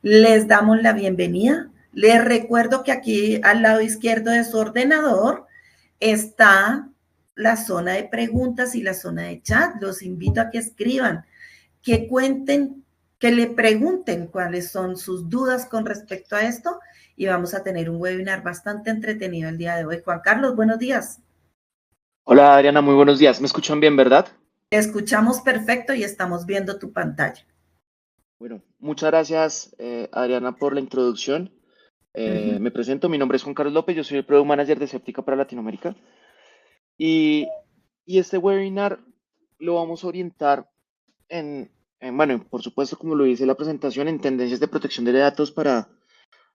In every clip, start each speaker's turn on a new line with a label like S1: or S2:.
S1: Les damos la bienvenida. Les recuerdo que aquí al lado izquierdo de su ordenador está la zona de preguntas y la zona de chat. Los invito a que escriban, que cuenten, que le pregunten cuáles son sus dudas con respecto a esto y vamos a tener un webinar bastante entretenido el día de hoy. Juan Carlos, buenos días.
S2: Hola Adriana, muy buenos días. ¿Me escuchan bien, verdad?
S1: Te escuchamos perfecto y estamos viendo tu pantalla.
S2: Bueno, muchas gracias Adriana por la introducción.
S1: Ujú.
S2: Me presento, mi nombre es Juan Carlos López, yo soy el Product Manager de Séptica para Latinoamérica y, y este webinar lo vamos a orientar bueno, por supuesto, como lo dice la presentación, en tendencias de protección de datos para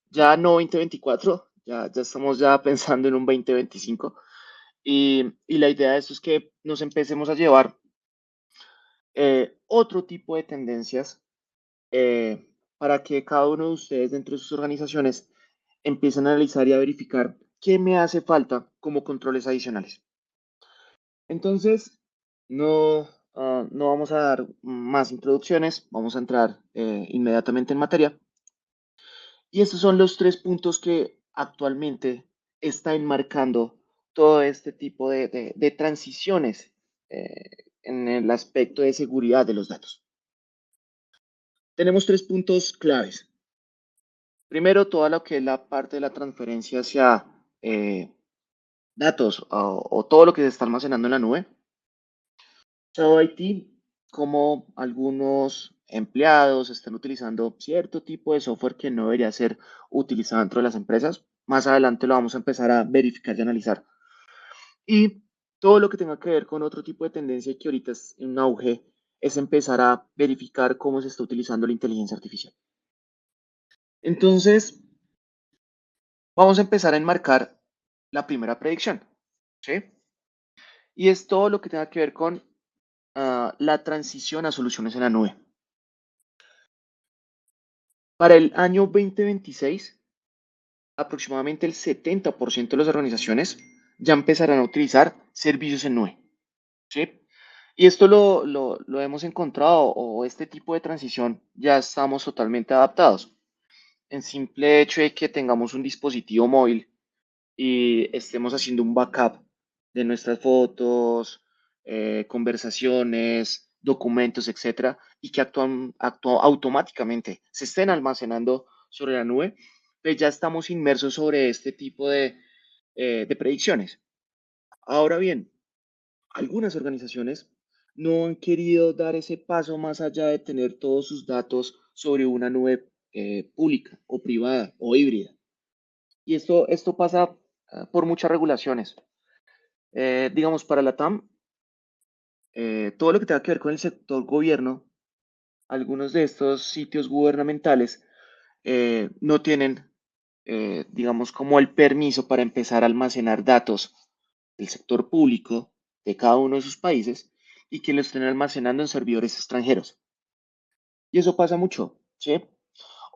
S2: ya no 2024, ya estamos ya pensando en un 2025 y la idea de esto es que nos empecemos a llevar otro tipo de tendencias para que cada uno de ustedes dentro de sus organizaciones empiecen a analizar y a verificar qué me hace falta como controles adicionales. Entonces, no vamos a dar más introducciones, vamos a entrar inmediatamente en materia. Y estos son los tres puntos que actualmente está enmarcando todo este tipo de transiciones en el aspecto de seguridad de los datos. Tenemos tres puntos claves. Primero, toda lo que es la parte de la transferencia hacia datos o todo lo que se está almacenando en la nube. Shadow IT, como algunos empleados están utilizando cierto tipo de software que no debería ser utilizado dentro de las empresas. Más adelante lo vamos a empezar a verificar y analizar. Y todo lo que tenga que ver con otro tipo de tendencia que ahorita es en auge es empezar a verificar cómo se está utilizando la inteligencia artificial. Entonces, vamos a empezar a enmarcar la primera predicción, ¿sí? Y es todo lo que tenga que ver con la transición a soluciones en la nube. Para el año 2026, aproximadamente el 70% de las organizaciones ya empezarán a utilizar servicios en nube, ¿sí? Y esto lo hemos encontrado, o este tipo de transición ya estamos totalmente adaptados. En simple hecho de que tengamos un dispositivo móvil y estemos haciendo un backup de nuestras fotos, conversaciones, documentos, etcétera, y que automáticamente se estén almacenando sobre la nube, pues ya estamos inmersos sobre este tipo de predicciones. Ahora bien, algunas organizaciones no han querido dar ese paso más allá de tener todos sus datos sobre una nube pública o privada o híbrida. Y esto pasa por muchas regulaciones. Digamos, para la TAM, todo lo que tenga que ver con el sector gobierno, algunos de estos sitios gubernamentales no tienen, digamos, como el permiso para empezar a almacenar datos del sector público de cada uno de sus países y que los estén almacenando en servidores extranjeros. Y eso pasa mucho, ¿sí?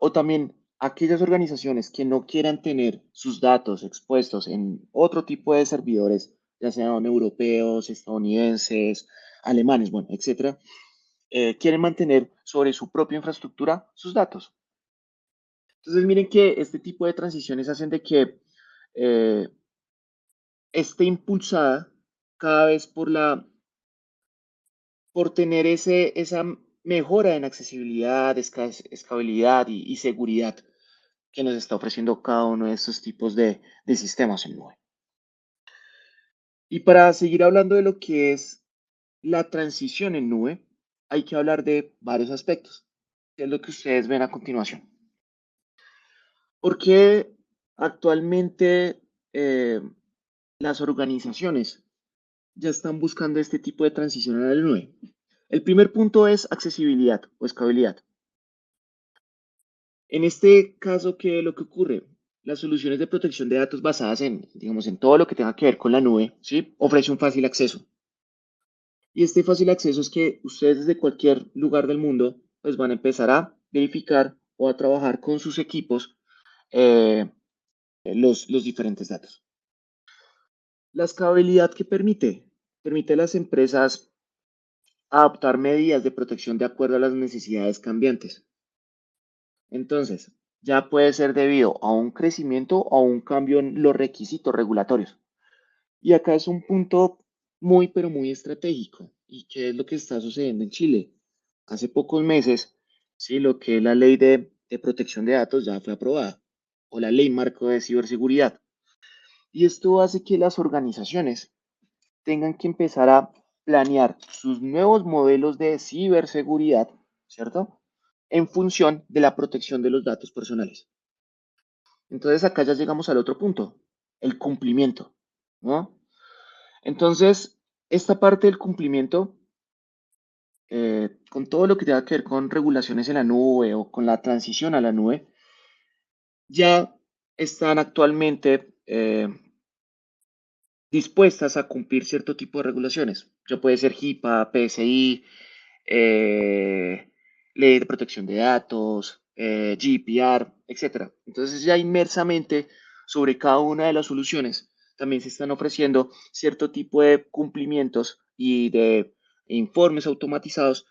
S2: O también aquellas organizaciones que no quieran tener sus datos expuestos en otro tipo de servidores, ya sean europeos, estadounidenses, alemanes, bueno, etcétera, quieren mantener sobre su propia infraestructura sus datos. Entonces, miren que este tipo de transiciones hacen de que eh, esté impulsada cada vez por tener esa mejora en accesibilidad, escalabilidad y seguridad que nos está ofreciendo cada uno de estos tipos de sistemas en nube. Y para seguir hablando de lo que es la transición en nube, hay que hablar de varios aspectos, que es lo que ustedes ven a continuación. ¿Por qué actualmente las organizaciones ya están buscando este tipo de transición a la nube? El primer punto es accesibilidad o escalabilidad. En este caso, ¿qué es lo que ocurre? Las soluciones de protección de datos basadas digamos, en todo lo que tenga que ver con la nube, ¿sí? Ofrece un fácil acceso. Y este fácil acceso es que ustedes desde cualquier lugar del mundo, pues van a empezar a verificar o a trabajar con sus equipos los diferentes datos. La escalabilidad que permite a las empresas adoptar medidas de protección de acuerdo a las necesidades cambiantes. Entonces, ya puede ser debido a un crecimiento o a un cambio en los requisitos regulatorios. Y acá es un punto muy, pero muy estratégico. ¿Y qué es lo que está sucediendo en Chile? Hace pocos meses, sí, lo que es la ley de protección de datos ya fue aprobada, o la ley marco de ciberseguridad. Y esto hace que las organizaciones tengan que empezar a planear sus nuevos modelos de ciberseguridad, ¿cierto? En función de la protección de los datos personales. Entonces acá ya llegamos al otro punto, el cumplimiento, ¿no? Entonces, esta parte del cumplimiento, con todo lo que tenga que ver con regulaciones en la nube o con la transición a la nube, ya están actualmente dispuestas a cumplir cierto tipo de regulaciones. Ya puede ser HIPAA, PSI, Ley de Protección de Datos, GDPR, etcétera. Entonces ya inmersamente sobre cada una de las soluciones también se están ofreciendo cierto tipo de cumplimientos y de informes automatizados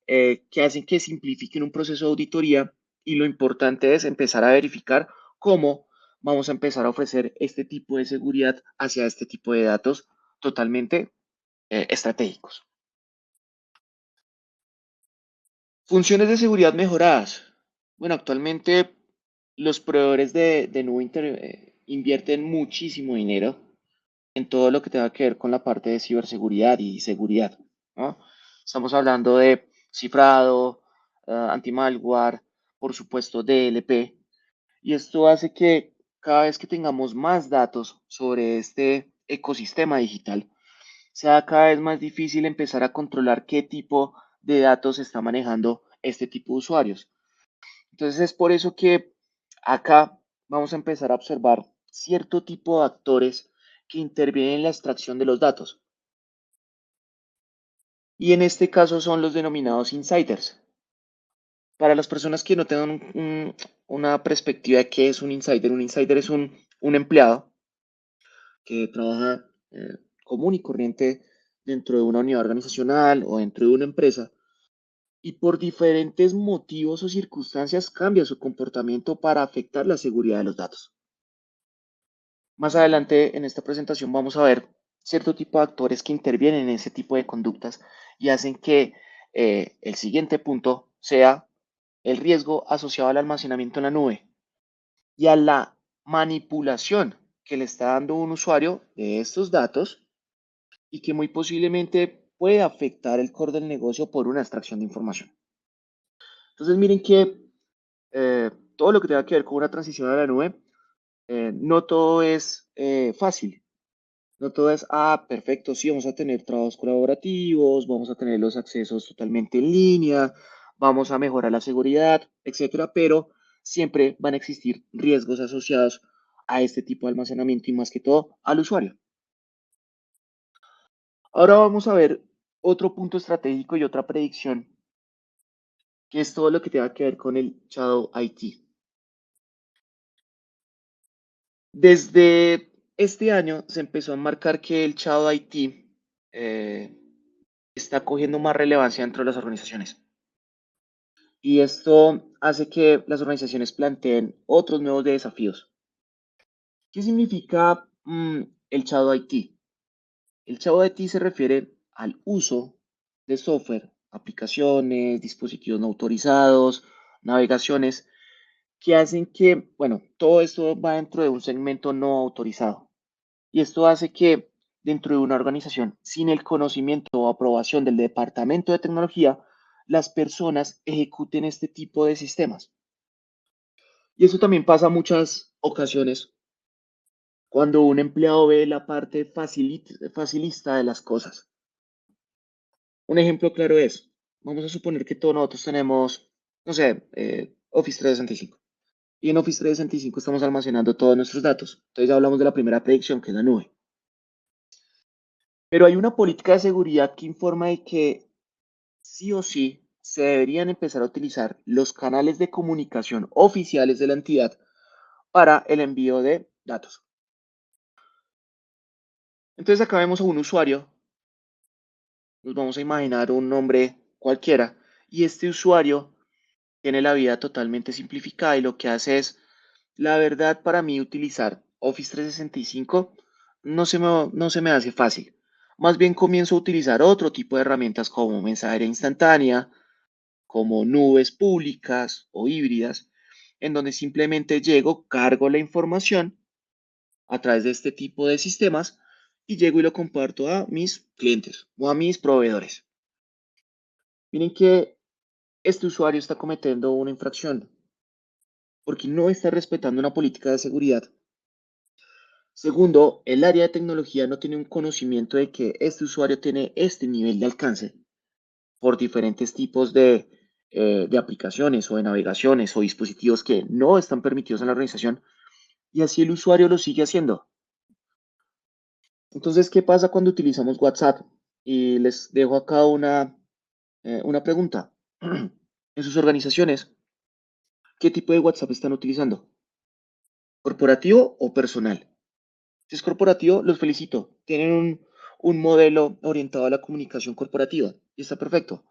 S2: que hacen que simplifiquen un proceso de auditoría y lo importante es empezar a verificar cómo vamos a empezar a ofrecer este tipo de seguridad hacia este tipo de datos totalmente estratégicos. Funciones de seguridad mejoradas. Bueno, actualmente los proveedores de nube invierten muchísimo dinero en todo lo que tenga que ver con la parte de ciberseguridad y seguridad, ¿no? Estamos hablando de cifrado, anti-malware, por supuesto DLP, y esto hace que cada vez que tengamos más datos sobre este ecosistema digital, sea cada vez más difícil empezar a controlar qué tipo de datos está manejando este tipo de usuarios. Entonces es por eso que acá vamos a empezar a observar cierto tipo de actores que intervienen en la extracción de los datos. Y en este caso son los denominados insiders. Para las personas que no tengan una perspectiva de qué es un insider es un empleado que trabaja común y corriente dentro de una unidad organizacional o dentro de una empresa y por diferentes motivos o circunstancias cambia su comportamiento para afectar la seguridad de los datos. Más adelante en esta presentación vamos a ver cierto tipo de actores que intervienen en ese tipo de conductas y hacen que el siguiente punto sea el riesgo asociado al almacenamiento en la nube y a la manipulación que le está dando un usuario de estos datos y que muy posiblemente puede afectar el core del negocio por una extracción de información. Entonces miren que todo lo que tenga que ver con una transición a la nube, no todo es fácil. No todo es, perfecto, sí, vamos a tener trabajos colaborativos, vamos a tener los accesos totalmente en línea, vamos a mejorar la seguridad, etcétera, pero siempre van a existir riesgos asociados a este tipo de almacenamiento y más que todo al usuario. Ahora vamos a ver otro punto estratégico y otra predicción, que es todo lo que tenga que ver con el Shadow IT. Desde este año se empezó a marcar que el Shadow IT eh, está cogiendo más relevancia dentro de las organizaciones. Y esto hace que las organizaciones planteen otros nuevos desafíos. ¿Qué significa el Shadow IT? El Shadow IT se refiere al uso de software, aplicaciones, dispositivos no autorizados, navegaciones, que hacen que, bueno, todo esto va dentro de un segmento no autorizado. Y esto hace que dentro de una organización, sin el conocimiento o aprobación del departamento de tecnología, las personas ejecuten este tipo de sistemas. Y eso también pasa muchas ocasiones cuando un empleado ve la parte facilista de las cosas. Un ejemplo claro es, vamos a suponer que todos nosotros tenemos, no sé, Office 365. Y en Office 365 estamos almacenando todos nuestros datos. Entonces ya hablamos de la primera predicción, que es la nube. Pero hay una política de seguridad que informa de que sí o sí se deberían empezar a utilizar los canales de comunicación oficiales de la entidad para el envío de datos. Entonces acá vemos a un usuario, nos vamos a imaginar un nombre cualquiera, y este usuario tiene la vida totalmente simplificada y lo que hace es, la verdad, para mí utilizar Office 365 no se me hace fácil. Más bien comienzo a utilizar otro tipo de herramientas como mensajería instantánea, como nubes públicas o híbridas, en donde simplemente llego, cargo la información a través de este tipo de sistemas y llego y lo comparto a mis clientes o a mis proveedores. Miren que este usuario está cometiendo una infracción porque no está respetando una política de seguridad. Segundo, el área de tecnología no tiene un conocimiento de que este usuario tiene este nivel de alcance por diferentes tipos de aplicaciones o de navegaciones o dispositivos que no están permitidos en la organización y así el usuario lo sigue haciendo. Entonces, ¿qué pasa cuando utilizamos WhatsApp? Y les dejo acá una pregunta. En sus organizaciones, ¿qué tipo de WhatsApp están utilizando? ¿Corporativo o personal? Si es corporativo, los felicito. Tienen un modelo orientado a la comunicación corporativa y está perfecto.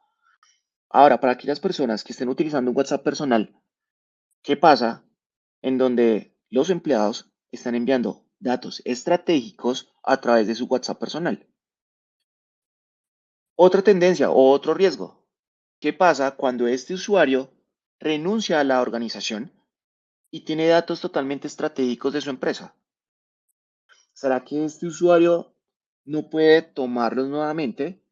S2: Ahora, para aquellas personas que estén utilizando un WhatsApp personal, ¿qué pasa en donde los empleados están enviando datos estratégicos a través de su WhatsApp personal? Otra tendencia o otro riesgo. ¿Qué pasa cuando este usuario renuncia a la organización y tiene datos totalmente estratégicos de su empresa? ¿Será que este usuario no puede tomarlos nuevamente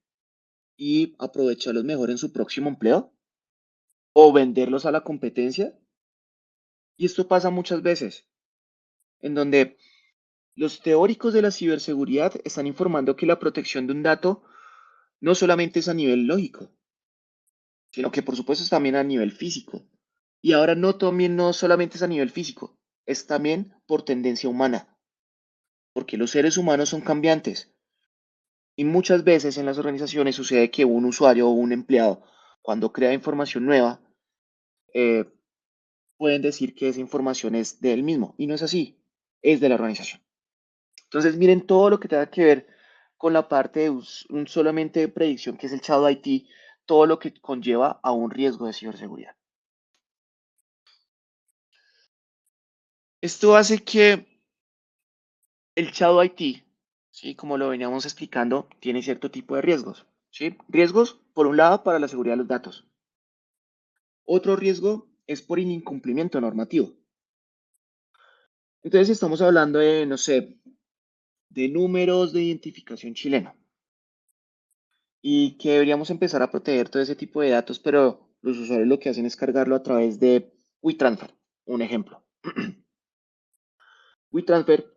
S2: y aprovecharlos mejor en su próximo empleo o venderlos a la competencia? Y esto pasa muchas veces, en donde los teóricos de la ciberseguridad están informando que la protección de un dato no solamente es a nivel lógico, sino que por supuesto es también a nivel físico. Y ahora no, también no solamente es a nivel físico, es también por tendencia humana, porque los seres humanos son cambiantes. Y muchas veces en las organizaciones sucede que un usuario o un empleado, cuando crea información nueva, eh, pueden decir que esa información es de él mismo. Y no es así, es de la organización. Entonces, miren todo lo que tenga que ver con la parte de un solamente de predicción, que es el Shadow IT, todo lo que conlleva a un riesgo de ciberseguridad. Esto hace que el Shadow IT, ¿sí? Como lo veníamos explicando, tiene cierto tipo de riesgos. ¿Sí? Riesgos, por un lado, para la seguridad de los datos. Otro riesgo es por el incumplimiento normativo. Entonces estamos hablando de, no sé, de números de identificación chileno y que deberíamos empezar a proteger todo ese tipo de datos, pero los usuarios lo que hacen es cargarlo a través de WeTransfer, un ejemplo. WeTransfer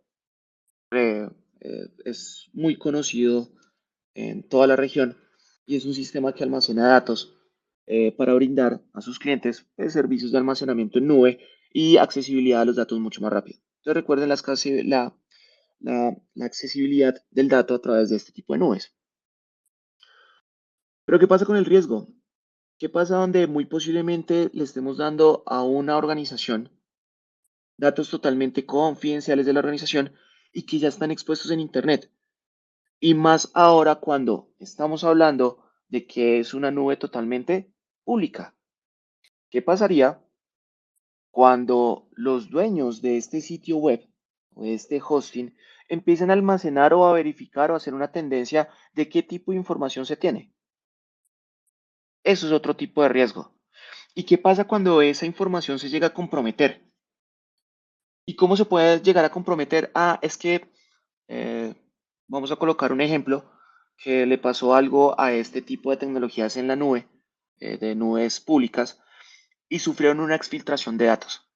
S2: es muy conocido en toda la región y es un sistema que almacena datos para brindar a sus clientes servicios de almacenamiento en nube y accesibilidad a los datos mucho más rápido. Entonces recuerden la accesibilidad del dato a través de este tipo de nubes. Pero ¿qué pasa con el riesgo? ¿Qué pasa donde muy posiblemente le estemos dando a una organización datos totalmente confidenciales de la organización y que ya están expuestos en Internet? Y más ahora cuando estamos hablando de que es una nube totalmente pública. ¿Qué pasaría cuando los dueños de este sitio web o de este hosting empiecen a almacenar o a verificar o a hacer una tendencia de qué tipo de información se tiene? Eso es otro tipo de riesgo. ¿Y qué pasa cuando esa información se llega a comprometer? ¿Y cómo se puede llegar a comprometer? Ah, es que eh, vamos a colocar un ejemplo que le pasó algo a este tipo de tecnologías en la nube, de nubes públicas, y sufrieron una exfiltración de datos.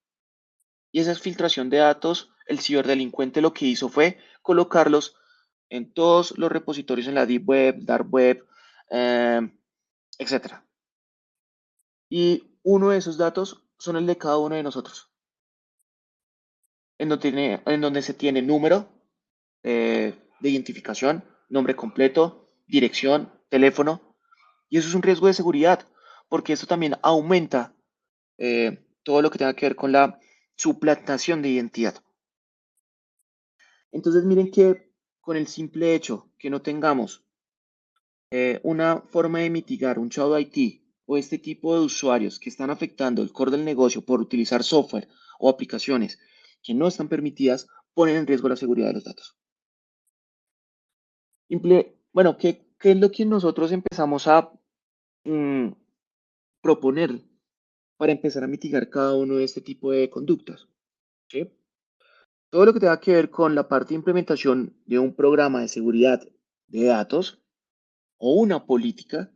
S2: Y esa exfiltración de datos, el ciberdelincuente lo que hizo fue colocarlos en todos los repositorios en la Deep Web, Dark Web, eh, etc. Y uno de esos datos son el de cada uno de nosotros, en donde se tiene número de identificación, nombre completo, dirección, teléfono. Y eso es un riesgo de seguridad, porque eso también aumenta todo lo que tenga que ver con la suplantación de identidad. Entonces miren que con el simple hecho que no tengamos una forma de mitigar un Shadow IT o este tipo de usuarios que están afectando el core del negocio por utilizar software o aplicaciones que no están permitidas, ponen en riesgo la seguridad de los datos. Bueno, ¿qué es lo que nosotros empezamos a mm, proponer para empezar a mitigar cada uno de este tipo de conductas? ¿Sí? Todo lo que tenga que ver con la parte de implementación de un programa de seguridad de datos o una política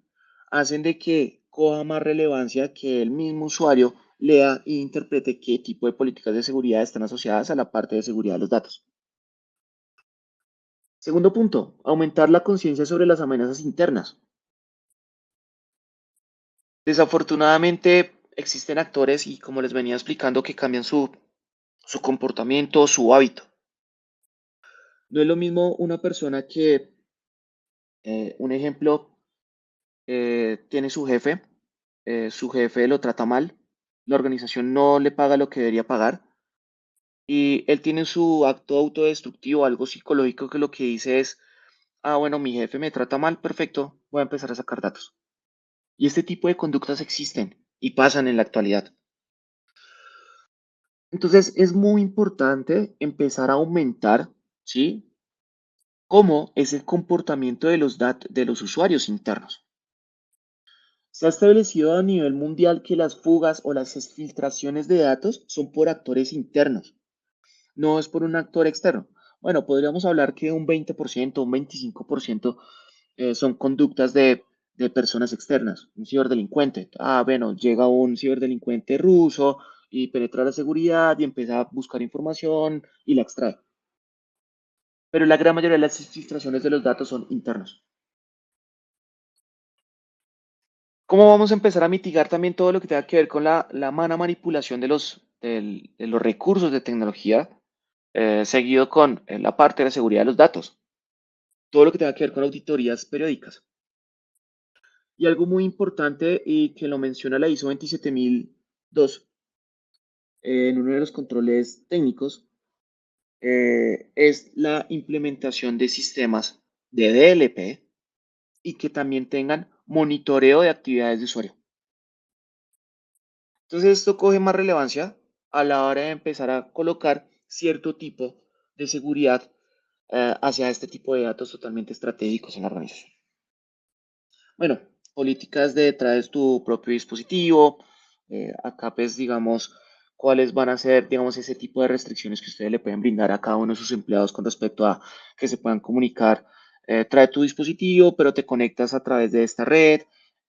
S2: hacen de que coja más relevancia que el mismo usuario lea e interprete qué tipo de políticas de seguridad están asociadas a la parte de seguridad de los datos. Segundo punto, aumentar la conciencia sobre las amenazas internas. Desafortunadamente existen actores y como les venía explicando que cambian su comportamiento, su hábito. No es lo mismo una persona que, un ejemplo, tiene su jefe lo trata mal, la organización no le paga lo que debería pagar y él tiene su acto autodestructivo, algo psicológico que lo que dice es, ah, bueno, mi jefe me trata mal, perfecto, voy a empezar a sacar datos. Y este tipo de conductas existen y pasan en la actualidad. Entonces es muy importante empezar a aumentar, ¿sí? Cómo es el comportamiento de de los usuarios internos. Se ha establecido a nivel mundial que las fugas o las filtraciones de datos son por actores internos, no es por un actor externo. Bueno, podríamos hablar que un 20%, un 25% son conductas de personas externas, un ciberdelincuente. Ah, bueno, llega un ciberdelincuente ruso y penetra la seguridad y empieza a buscar información y la extrae. Pero la gran mayoría de las filtraciones de los datos son internos. ¿Cómo vamos a empezar a mitigar también todo lo que tenga que ver con la mala manipulación de los recursos de tecnología, seguido con la parte de la seguridad de los datos? Todo lo que tenga que ver con auditorías periódicas. Y algo muy importante y que lo menciona la ISO 27002 en uno de los controles técnicos es la implementación de sistemas de DLP y que también tengan monitoreo de actividades de usuario. Entonces esto coge más relevancia a la hora de empezar a colocar cierto tipo de seguridad hacia este tipo de datos totalmente estratégicos en la organización. Bueno, políticas de traes tu propio dispositivo. Acá pues digamos cuáles van a ser, digamos, ese tipo de restricciones que ustedes le pueden brindar a cada uno de sus empleados con respecto a que se puedan comunicar. Trae tu dispositivo, pero te conectas a través de esta red.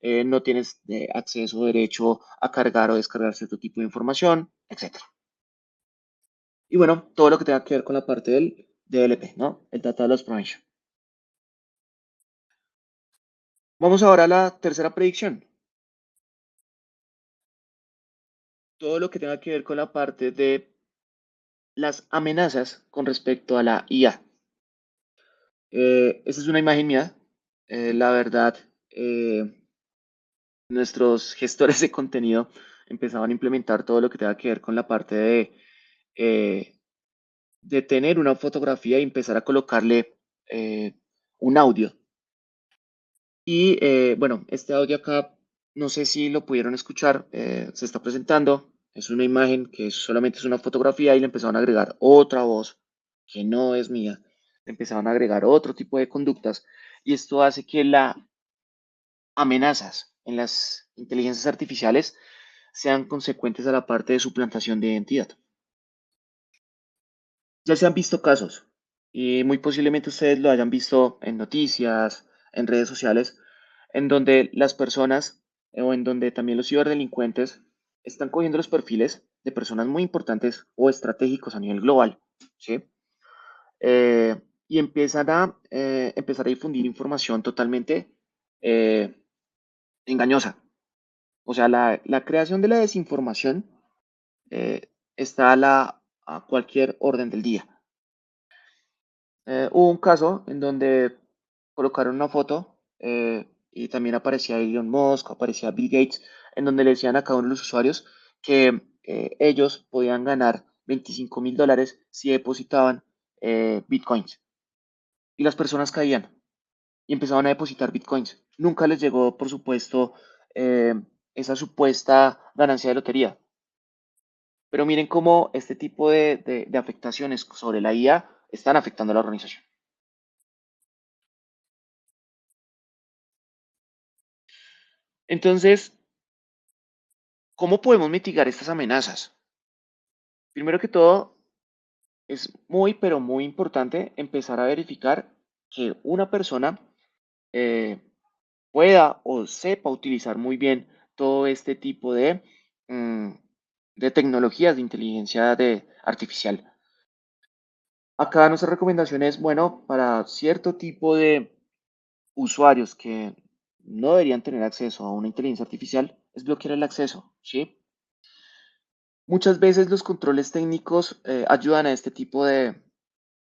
S2: No tienes acceso o derecho a cargar o descargar cierto tipo de información, etcétera. Y bueno, todo lo que tenga que ver con la parte del DLP, ¿no? El Data Loss Prevention. Vamos ahora a la tercera predicción. Todo lo que tenga que ver con la parte de las amenazas con respecto a la IA. Esta es una imagen mía. La verdad, nuestros gestores de contenido empezaban a implementar todo lo que tenga que ver con la parte eh, de tener una fotografía y empezar a colocarle un audio. Y bueno, este audio acá, no sé si lo pudieron escuchar, se está presentando. Es una imagen que solamente es una fotografía y le empezaron a agregar otra voz que no es mía. Le empezaron a agregar otro tipo de conductas y esto hace que las amenazas en las inteligencias artificiales sean consecuentes a la parte de suplantación de identidad. Ya se han visto casos y muy posiblemente ustedes lo hayan visto en noticias, en redes sociales, en donde las personas o en donde también los ciberdelincuentes están cogiendo los perfiles de personas muy importantes o estratégicos a nivel global, ¿sí? Y empiezan a empezar a difundir información totalmente eh, engañosa. O sea, la creación de la desinformación está a cualquier orden del día. Hubo un caso en donde colocaron una foto y también aparecía Elon Musk, aparecía Bill Gates, en donde le decían a cada uno de los usuarios que ellos podían ganar $25,000 si depositaban bitcoins. Y las personas caían y empezaban a depositar bitcoins. Nunca les llegó, por supuesto, eh, esa supuesta ganancia de lotería. Pero miren cómo este tipo de afectaciones sobre la IA están afectando a la organización. Entonces, ¿cómo podemos mitigar estas amenazas? Primero que todo, es muy, pero muy importante empezar a verificar que una persona eh, pueda o sepa utilizar muy bien todo este tipo mm, de tecnologías de inteligencia artificial. Acá nuestra recomendación es, bueno, para cierto tipo de usuarios que no deberían tener acceso a una inteligencia artificial, es bloquear el acceso, ¿sí? Muchas veces los controles técnicos ayudan a este tipo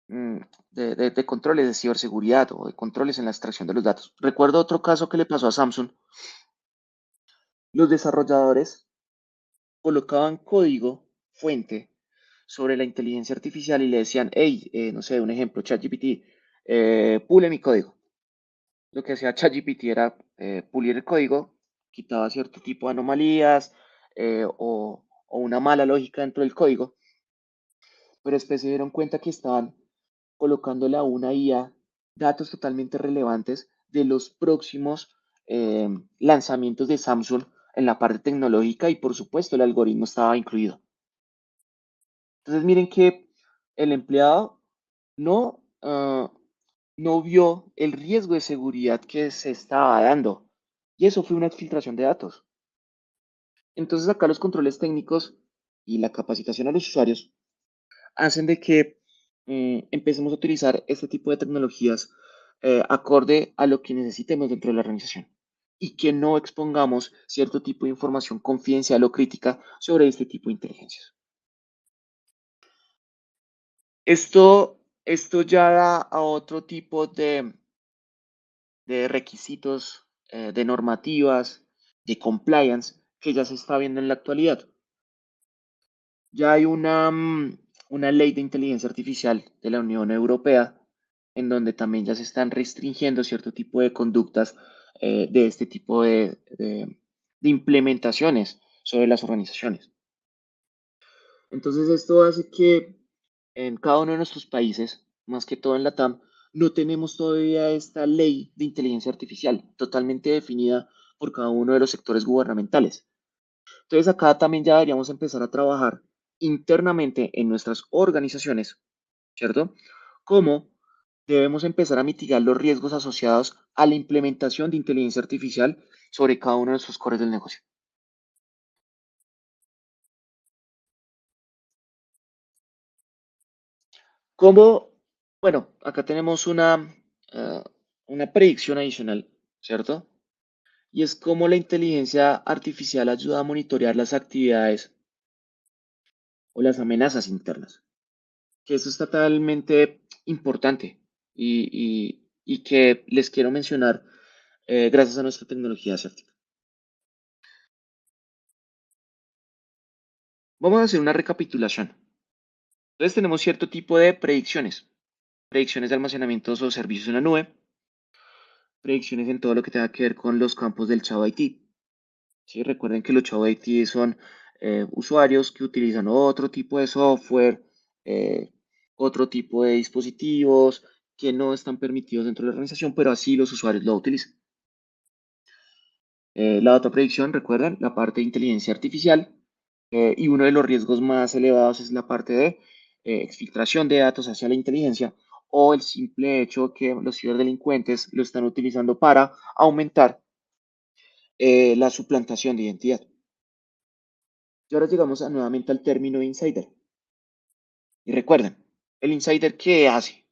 S2: mm, de controles de ciberseguridad o de controles en la extracción de los datos. Recuerdo otro caso que le pasó a Samsung. Los desarrolladores colocaban código fuente sobre la inteligencia artificial y le decían, hey, no sé, un ejemplo, ChatGPT, pule mi código. Lo que hacía ChatGPT era pulir el código, quitaba cierto tipo de anomalías o una mala lógica dentro del código, pero después se dieron cuenta que estaban colocándole a una IA datos totalmente relevantes de los próximos eh, lanzamientos de Samsung en la parte tecnológica y por supuesto el algoritmo estaba incluido. Entonces miren que el empleado no, no vio el riesgo de seguridad que se estaba dando y eso fue una exfiltración de datos. Entonces acá los controles técnicos y la capacitación a los usuarios hacen de que empecemos a utilizar este tipo de tecnologías acorde a lo que necesitemos dentro de la organización y que no expongamos cierto tipo de información confidencial o crítica sobre este tipo de inteligencias. Esto ya da a otro tipo de requisitos, de normativas, de compliance que ya se está viendo en la actualidad. Ya hay una ley de inteligencia artificial de la Unión Europea en donde también ya se están restringiendo cierto tipo de conductas de este tipo de implementaciones sobre las organizaciones. Entonces esto hace que en cada uno de nuestros países, más que todo en la TAM, no tenemos todavía esta ley de inteligencia artificial totalmente definida por cada uno de los sectores gubernamentales. Entonces acá también ya deberíamos empezar a trabajar internamente en nuestras organizaciones, ¿cierto? Cómo debemos empezar a mitigar los riesgos asociados a la implementación de inteligencia artificial sobre cada uno de nuestros cores del negocio. Cómo, bueno, acá tenemos una predicción adicional, ¿cierto? Y es cómo la inteligencia artificial ayuda a monitorear las actividades o las amenazas internas. Que eso es totalmente importante y que les quiero mencionar gracias a nuestra tecnología Certic. Vamos a hacer una recapitulación. Entonces tenemos cierto tipo de predicciones de almacenamientos o servicios en la nube, predicciones en todo lo que tenga que ver con los campos del Chavo IT. ¿Sí? Recuerden que los Chavo IT son usuarios que utilizan otro tipo de software, eh, otro tipo de dispositivos que no están permitidos dentro de la organización, pero así los usuarios lo utilizan. La otra predicción, recuerden, la parte de inteligencia artificial y uno de los riesgos más elevados es la parte de exfiltración de datos hacia la inteligencia o el simple hecho que los ciberdelincuentes lo están utilizando para aumentar la suplantación de identidad. Y ahora llegamos nuevamente al término insider. Y recuerden, ¿el insider qué hace?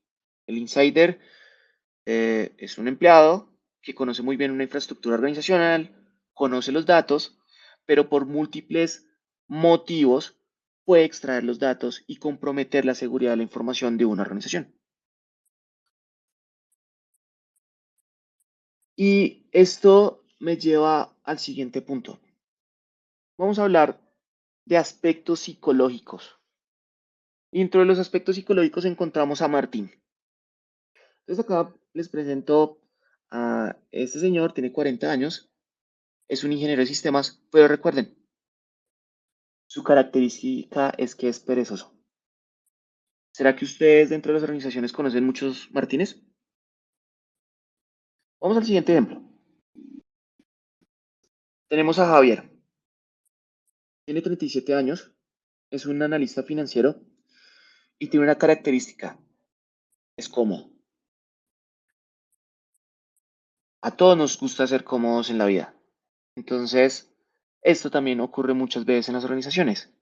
S2: El insider es un empleado que conoce muy bien una infraestructura organizacional, conoce los datos, pero por múltiples motivos puede extraer los datos y comprometer la seguridad de la información de una organización. Y esto me lleva al siguiente punto. Vamos a hablar de aspectos psicológicos. Y dentro de los aspectos psicológicos encontramos a Martín. Entonces acá les presento a este señor, tiene 40 años, es un ingeniero de sistemas, pero recuerden, su característica es que es perezoso. ¿Será que ustedes dentro de las organizaciones conocen muchos Martínez? Vamos al siguiente ejemplo. Tenemos a Javier. Tiene 37 años, es un analista financiero y tiene una característica, es cómodo. A todos nos gusta ser cómodos en la vida. Entonces, esto también ocurre muchas veces en las organizaciones.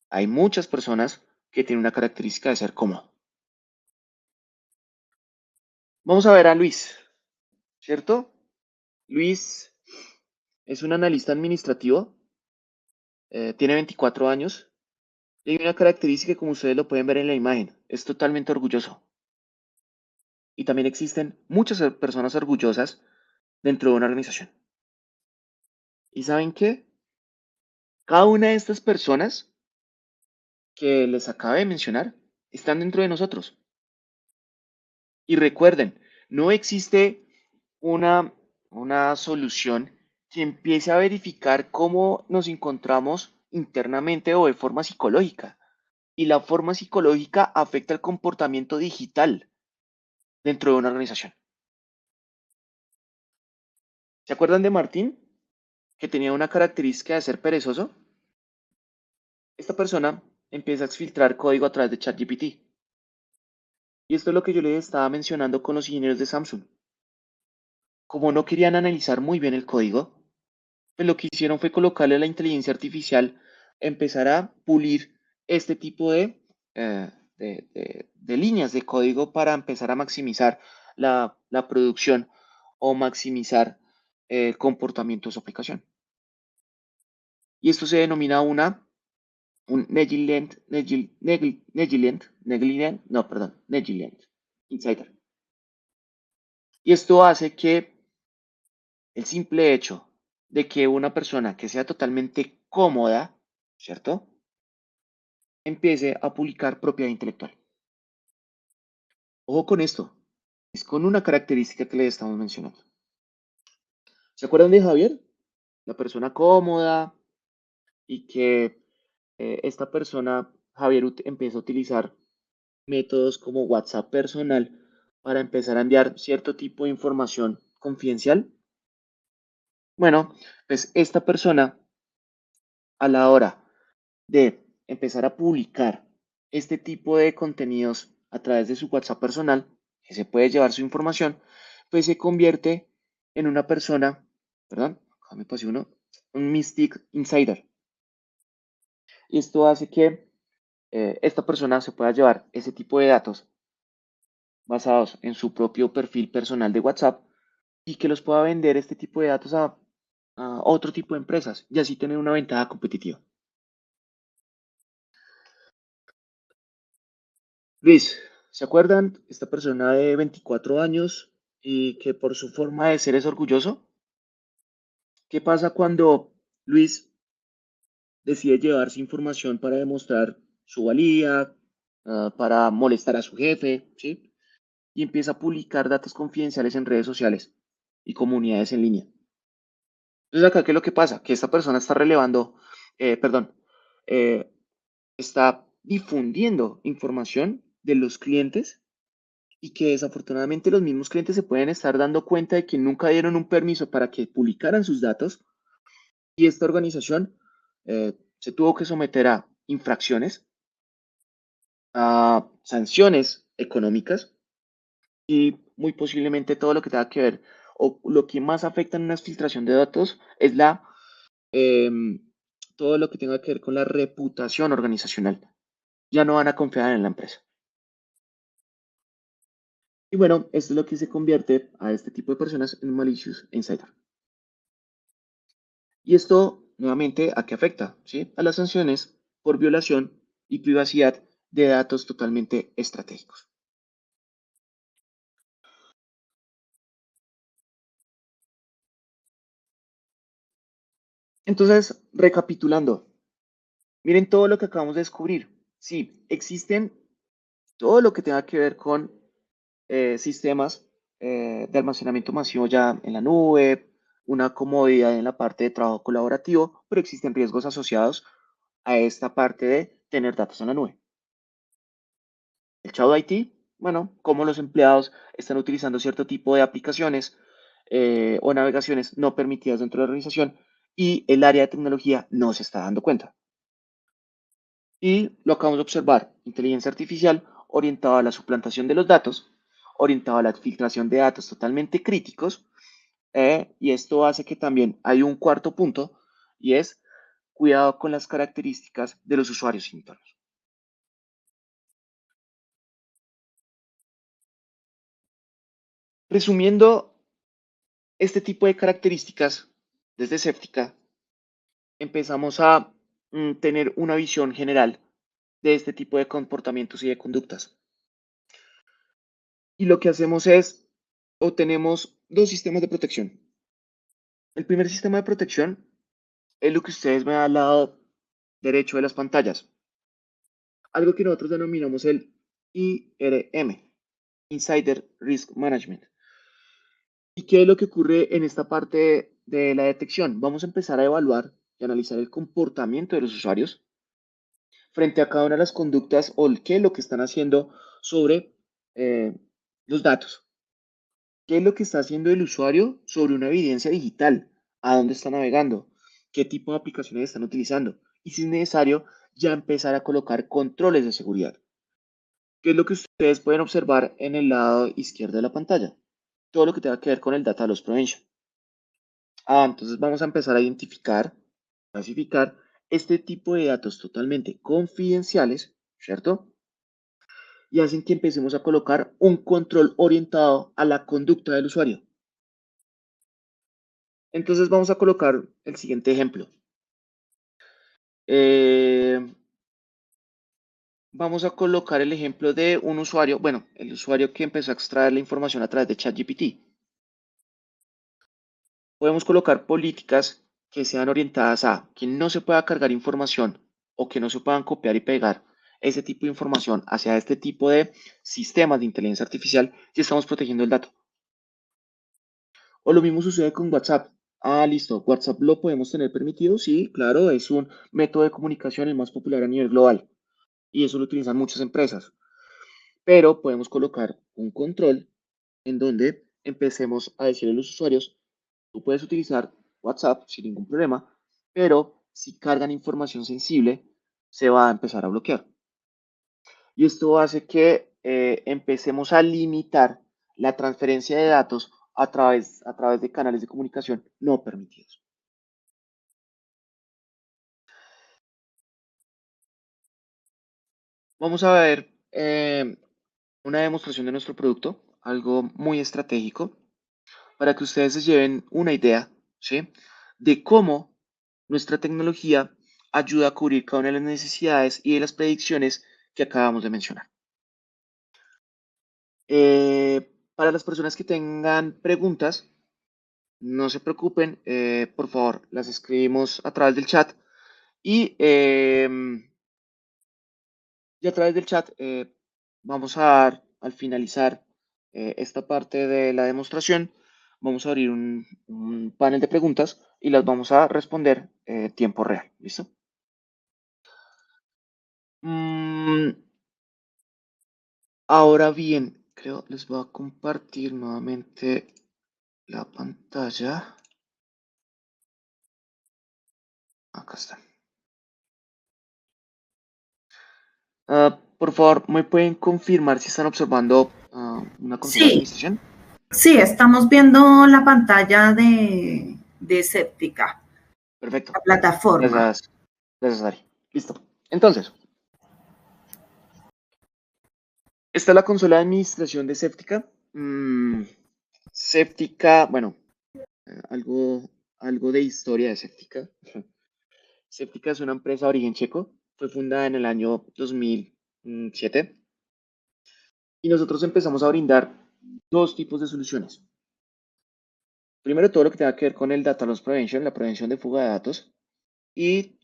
S2: Hay muchas personas que tienen una característica de ser cómodo. Vamos a ver a Luis, ¿cierto? Luis es un analista administrativo, tiene 24 años y hay una característica como ustedes lo pueden ver en la imagen, es totalmente orgulloso. Y también existen muchas personas orgullosas dentro de una organización. ¿Y saben qué? Cada una de estas personas que les acabé de mencionar están dentro de nosotros. Y recuerden, no existe una, una solución que empiece a verificar cómo nos encontramos internamente o de forma psicológica. Y la forma psicológica afecta el comportamiento digital dentro de una organización. ¿Se acuerdan de Martín, que tenía una característica de ser perezoso? Esta persona empieza a exfiltrar código a través de ChatGPT. Y esto es lo que yo les estaba mencionando con los ingenieros de Samsung. Como no querían analizar muy bien el código, pues lo que hicieron fue colocarle a la inteligencia artificial, empezar a pulir este tipo de líneas de código para empezar a maximizar la producción o maximizar el comportamiento de su aplicación. Y esto se denomina un negligent insider. Y esto hace que el simple hecho de que una persona que sea totalmente cómoda, ¿cierto? Empiece a publicar propiedad intelectual. Ojo con esto, es con una característica que le estamos mencionando. ¿Se acuerdan de Javier? La persona cómoda y que esta persona, Javier, empieza a utilizar métodos como WhatsApp personal para empezar a enviar cierto tipo de información confidencial. Bueno, pues esta persona a la hora de empezar a publicar este tipo de contenidos a través de su WhatsApp personal, que se puede llevar su información, pues se convierte en una persona, perdón, acá me pasé uno, un Mystic Insider. Y esto hace que esta persona se pueda llevar ese tipo de datos basados en su propio perfil personal de WhatsApp y que los pueda vender este tipo de datos a otro tipo de empresas y así tener una ventaja competitiva. Luis, ¿se acuerdan? Esta persona de 24 años y que por su forma de ser es orgulloso. ¿Qué pasa cuando Luis decide llevarse información para demostrar su valía, para molestar a su jefe, ¿sí? Y empieza a publicar datos confidenciales en redes sociales y comunidades en línea. Entonces acá, ¿qué es lo que pasa? Que esta persona está relevando, perdón, eh, está difundiendo información de los clientes y que desafortunadamente los mismos clientes se pueden estar dando cuenta de que nunca dieron un permiso para que publicaran sus datos y esta organización se tuvo que someter a infracciones, a sanciones económicas y muy posiblemente todo lo que tenga que ver o lo que más afecta en una filtración de datos es eh, todo lo que tenga que ver con la reputación organizacional. Ya no van a confiar en la empresa. Y bueno, esto es lo que se convierte a este tipo de personas en un malicious insider. Y esto, nuevamente, ¿a qué afecta? ¿Sí? A las sanciones por violación y privacidad de datos totalmente estratégicos. Entonces, recapitulando, miren todo lo que acabamos de descubrir. Sí, existen todo lo que tenga que ver con sistemas de almacenamiento masivo ya en la nube, una comodidad en la parte de trabajo colaborativo, pero existen riesgos asociados a esta parte de tener datos en la nube. El cloud IT, bueno, cómo los empleados están utilizando cierto tipo de aplicaciones o navegaciones no permitidas dentro de la organización y el área de tecnología no se está dando cuenta. Y lo acabamos de observar, inteligencia artificial orientada a la suplantación de los datos, orientada a la filtración de datos totalmente críticos, y esto hace que también hay un cuarto punto, y es cuidado con las características de los usuarios internos. Resumiendo este tipo de características, desde Séptica, empezamos a tener una visión general de este tipo de comportamientos y de conductas. Y lo que hacemos es, obtenemos dos sistemas de protección. El primer sistema de protección es lo que ustedes ven al lado derecho de las pantallas, algo que nosotros denominamos el IRM, Insider Risk Management. ¿Y qué es lo que ocurre en esta parte de la detección? Vamos a empezar a evaluar y analizar el comportamiento de los usuarios frente a cada una de las conductas o qué es lo que están haciendo sobre eh, los datos. ¿Qué es lo que está haciendo el usuario sobre una evidencia digital? ¿A dónde está navegando? ¿Qué tipo de aplicaciones están utilizando? Y si es necesario, ya empezar a colocar controles de seguridad. ¿Qué es lo que ustedes pueden observar en el lado izquierdo de la pantalla? Todo lo que tenga que ver con el Data Loss Prevention. Entonces vamos a empezar a identificar, clasificar este tipo de datos totalmente confidenciales, ¿cierto? Y hacen que empecemos a colocar un control orientado a la conducta del usuario. Entonces vamos a colocar el siguiente ejemplo. Eh, Vamos a colocar el ejemplo de un usuario, bueno, el usuario que empezó a extraer la información a través de ChatGPT. Podemos colocar políticas que sean orientadas a que no se pueda cargar información o que no se puedan copiar y pegar ese tipo de información hacia este tipo de sistemas de inteligencia artificial si estamos protegiendo el dato. O lo mismo sucede con WhatsApp. Listo, WhatsApp lo podemos tener permitido, sí, claro, es un método de comunicación el más popular a nivel global y eso lo utilizan muchas empresas. Pero podemos colocar un control en donde empecemos a decirle a los usuarios, tú puedes utilizar WhatsApp sin ningún problema, pero si cargan información sensible, se va a empezar a bloquear. Y esto hace que empecemos a limitar la transferencia de datos a través de canales de comunicación no permitidos. Vamos a ver una demostración de nuestro producto, algo muy estratégico, para que ustedes se lleven una idea, ¿sí? De cómo nuestra tecnología ayuda a cubrir cada una de las necesidades y de las predicciones que acabamos de mencionar. Para las personas que tengan preguntas, no se preocupen, por favor, las escribimos a través del chat y a través del chat vamos a dar, al finalizar esta parte de la demostración, vamos a abrir un panel de preguntas y las vamos a responder tiempo real. ¿Listo? Mm, Ahora bien, creo les voy a compartir nuevamente la pantalla. Acá está. Por favor, ¿me pueden confirmar si están observando una consola de
S1: Sí,
S2: administración?
S1: sí, estamos viendo la pantalla de Séptica,
S2: Perfecto.
S1: la plataforma.
S2: Gracias, gracias, Ari. Listo. Entonces, esta es la consola de administración de Séptica. Séptica, bueno, algo de historia de Séptica. Séptica es una empresa de origen checo. Fue fundada en el año 2007 y nosotros empezamos a brindar dos tipos de soluciones. Primero, todo lo que tenga que ver con el Data Loss Prevention, la prevención de fuga de datos, y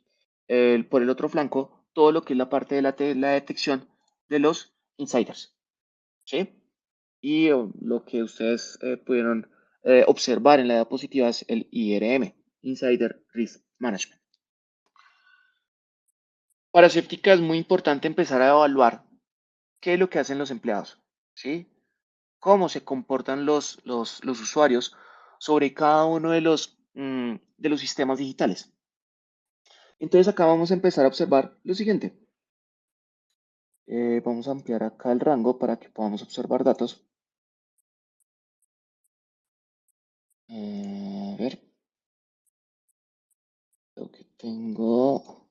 S2: por el otro flanco, todo lo que es la parte de la detección de los insiders, ¿sí? Y lo que ustedes pudieron observar en la diapositiva es el IRM, Insider Risk Management. Para Séptica es muy importante empezar a evaluar qué es lo que hacen los empleados, ¿sí? Cómo se comportan los usuarios sobre cada uno de los sistemas digitales. Entonces acá vamos a empezar a observar lo siguiente. Vamos a ampliar acá el rango para que podamos observar datos. A ver. Lo que tengo.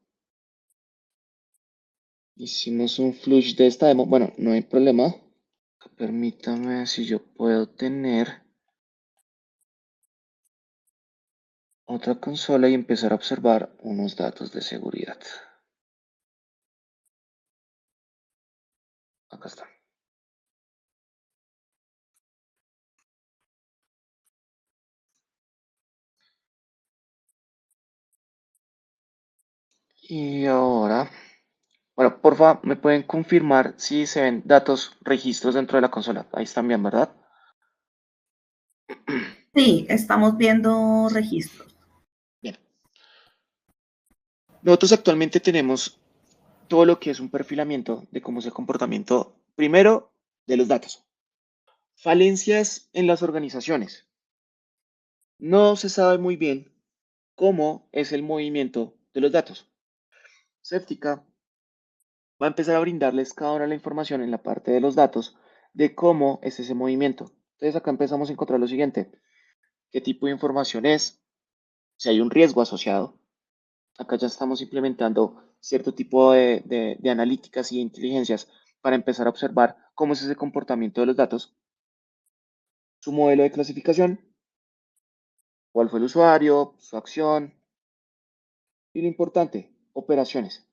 S2: Hicimos un flush de esta demo. Bueno, no hay problema. Permítame si yo puedo tener otra consola y empezar a observar unos datos de seguridad. Acá está. Y ahora, bueno, porfa, me pueden confirmar si se ven datos, registros dentro de la consola. Ahí están bien, ¿verdad?
S1: Sí, estamos viendo registros.
S2: Bien. Nosotros actualmente tenemos todo lo que es un perfilamiento de cómo es el comportamiento, primero, de los datos. Falencias en las organizaciones. No se sabe muy bien cómo es el movimiento de los datos. Séptica va a empezar a brindarles cada una la información en la parte de los datos de cómo es ese movimiento. Entonces acá empezamos a encontrar lo siguiente: qué tipo de información es, si hay un riesgo asociado. Acá ya estamos implementando cierto tipo de analíticas y inteligencias para empezar a observar cómo es ese comportamiento de los datos, su modelo de clasificación, cuál fue el usuario, su acción y lo importante, operaciones.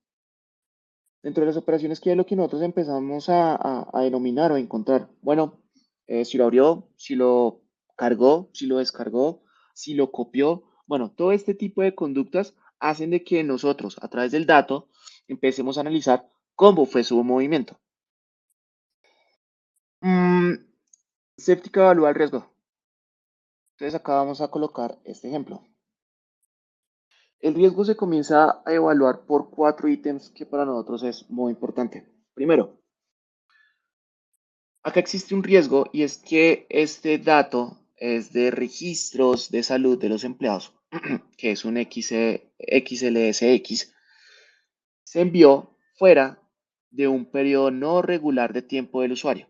S2: Dentro de las operaciones, ¿qué es lo que nosotros empezamos a denominar o a encontrar? Bueno, si lo abrió, si lo cargó, si lo descargó, si lo copió. Bueno, todo este tipo de conductas hacen de que nosotros, a través del dato, empecemos a analizar cómo fue su movimiento. Séptica evalúa el riesgo. Entonces acá vamos a colocar este ejemplo. El riesgo se comienza a evaluar por 4 ítems que para nosotros es muy importante. Primero, acá existe un riesgo y es que este dato es de registros de salud de los empleados, que es un XLSX, se envió fuera de un periodo no regular de tiempo del usuario.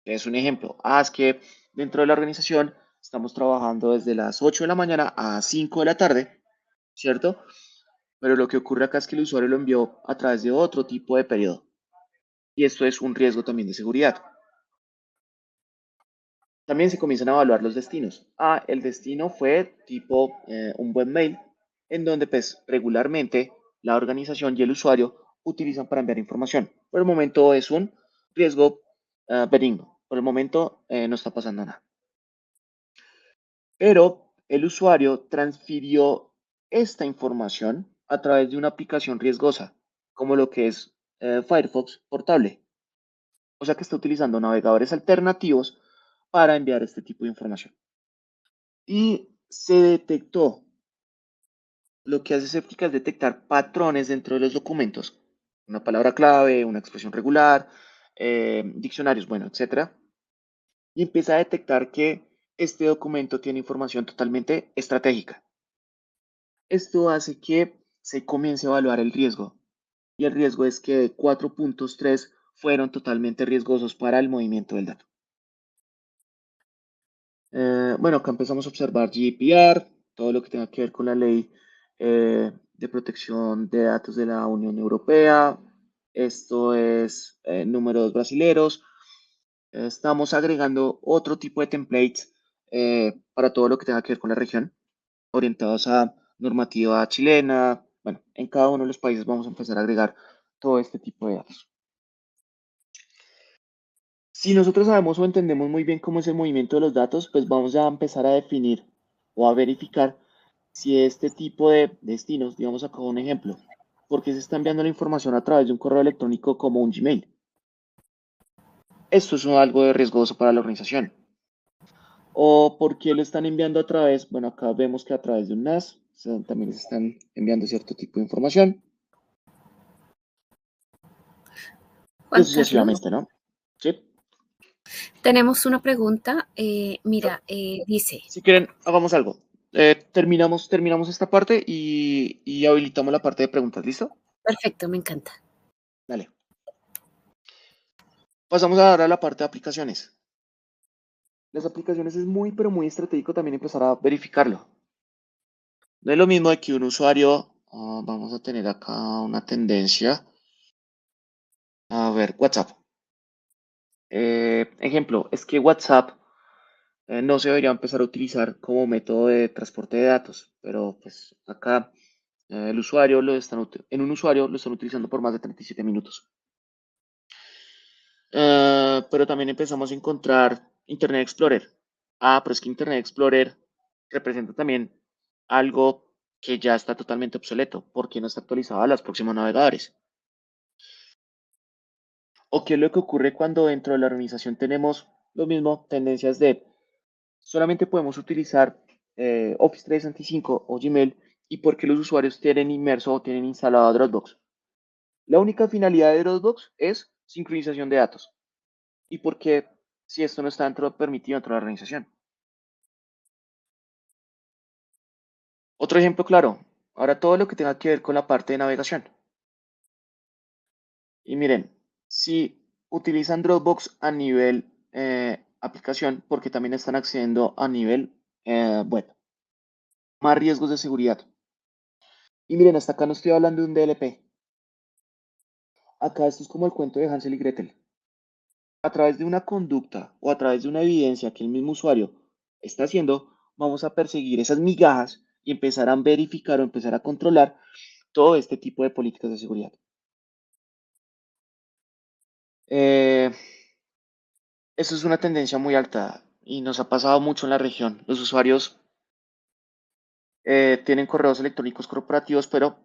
S2: Es un ejemplo. Es que dentro de la organización estamos trabajando desde las 8 de la mañana a 5 de la tarde, ¿cierto? Pero lo que ocurre acá es que el usuario lo envió a través de otro tipo de periodo. Y esto es un riesgo también de seguridad. También se comienzan a evaluar los destinos. El destino fue tipo un webmail, en donde pues regularmente la organización y el usuario utilizan para enviar información. Por el momento es un riesgo benigno. Por el momento no está pasando nada. Pero el usuario transfirió esta información a través de una aplicación riesgosa, como lo que es Firefox portable. O sea que está utilizando navegadores alternativos para enviar este tipo de información. Y se detectó, lo que hace Séptica es detectar patrones dentro de los documentos, una palabra clave, una expresión regular, diccionarios, bueno, etcétera, y empieza a detectar que este documento tiene información totalmente estratégica. Esto hace que se comience a evaluar el riesgo, y el riesgo es que de 4 puntos, 3 fueron totalmente riesgosos para el movimiento del dato. Bueno, acá empezamos a observar GDPR, todo lo que tenga que ver con la ley de protección de datos de la Unión Europea. Esto es números brasileros. Estamos agregando otro tipo de templates para todo lo que tenga que ver con la región, orientados a normativa chilena. Bueno, en cada uno de los países vamos a empezar a agregar todo este tipo de datos. Si nosotros sabemos o entendemos muy bien cómo es el movimiento de los datos, pues vamos a empezar a definir o a verificar si este tipo de destinos, digamos acá un ejemplo, porque se está enviando la información a través de un correo electrónico como un Gmail. Esto es algo de riesgoso para la organización. o por qué lo están enviando a través, bueno, acá vemos que a través de un NAS también se están enviando cierto tipo de información y
S3: Juan Carlos,
S2: sucesivamente, ¿no? Sí.
S3: tenemos una pregunta. Mira, dice,
S2: Si quieren, hagamos algo. Terminamos esta parte y habilitamos la parte de preguntas, ¿listo?
S3: perfecto, me encanta.
S2: Dale. Pasamos ahora a la parte de aplicaciones. Las aplicaciones es muy, pero muy estratégico también empezar a verificarlo. No es lo mismo de que un usuario, vamos a tener acá una tendencia. A ver, WhatsApp. Ejemplo, es que WhatsApp no se debería empezar a utilizar como método de transporte de datos, pero pues acá el usuario en un usuario lo están utilizando por más de 37 minutos. Pero también empezamos a encontrar Internet Explorer. Pero es que Internet Explorer representa también algo que ya está totalmente obsoleto, porque no está actualizado a los próximos navegadores. ¿O qué es lo que ocurre cuando dentro de la organización tenemos lo mismo, tendencias de solamente podemos utilizar Office 365 o Gmail y porque los usuarios tienen inmerso o tienen instalado Dropbox? La única finalidad de Dropbox es sincronización de datos. ¿Y por qué si esto no está permitido dentro de la organización? Otro ejemplo claro, ahora todo lo que tenga que ver con la parte de navegación. Y miren, si utilizan Dropbox a nivel aplicación, porque también están accediendo a nivel web, más riesgos de seguridad. Y miren, hasta acá no estoy hablando de un DLP. Acá esto es como el cuento de Hansel y Gretel. A través de una conducta o a través de una evidencia que el mismo usuario está haciendo, vamos a perseguir esas migajas y empezar a verificar o empezar a controlar todo este tipo de políticas de seguridad. Eh, Esto es una tendencia muy alta y nos ha pasado mucho en la región. Los usuarios tienen correos electrónicos corporativos, pero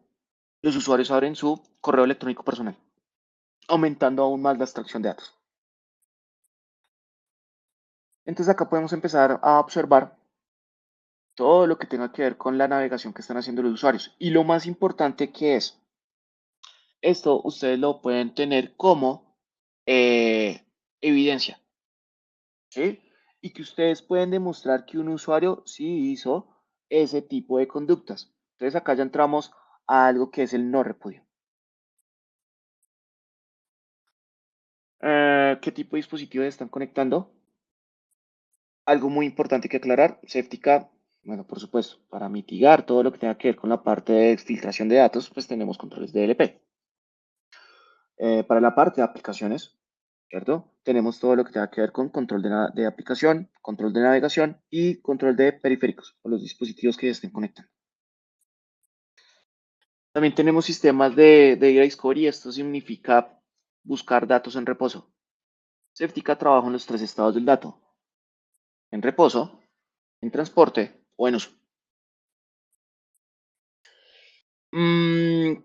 S2: los usuarios abren su correo electrónico personal, aumentando aún más la extracción de datos. Entonces acá podemos empezar a observar todo lo que tenga que ver con la navegación que están haciendo los usuarios. Y lo más importante que es, esto ustedes lo pueden tener como evidencia, ¿sí? Y que ustedes pueden demostrar que un usuario sí hizo ese tipo de conductas. Entonces acá ya entramos a algo que es el no repudio. ¿Qué tipo de dispositivos están conectando? Algo muy importante que aclarar, Safetica, bueno, por supuesto, para mitigar todo lo que tenga que ver con la parte de exfiltración de datos, pues tenemos controles DLP. Para la parte de aplicaciones, ¿cierto? Tenemos todo lo que tenga que ver con control de aplicación, control de navegación y control de periféricos o los dispositivos que estén conectando. También tenemos sistemas de data discovery. Esto significa buscar datos en reposo. Safetica trabaja en los tres estados del dato: en reposo, en transporte o en uso.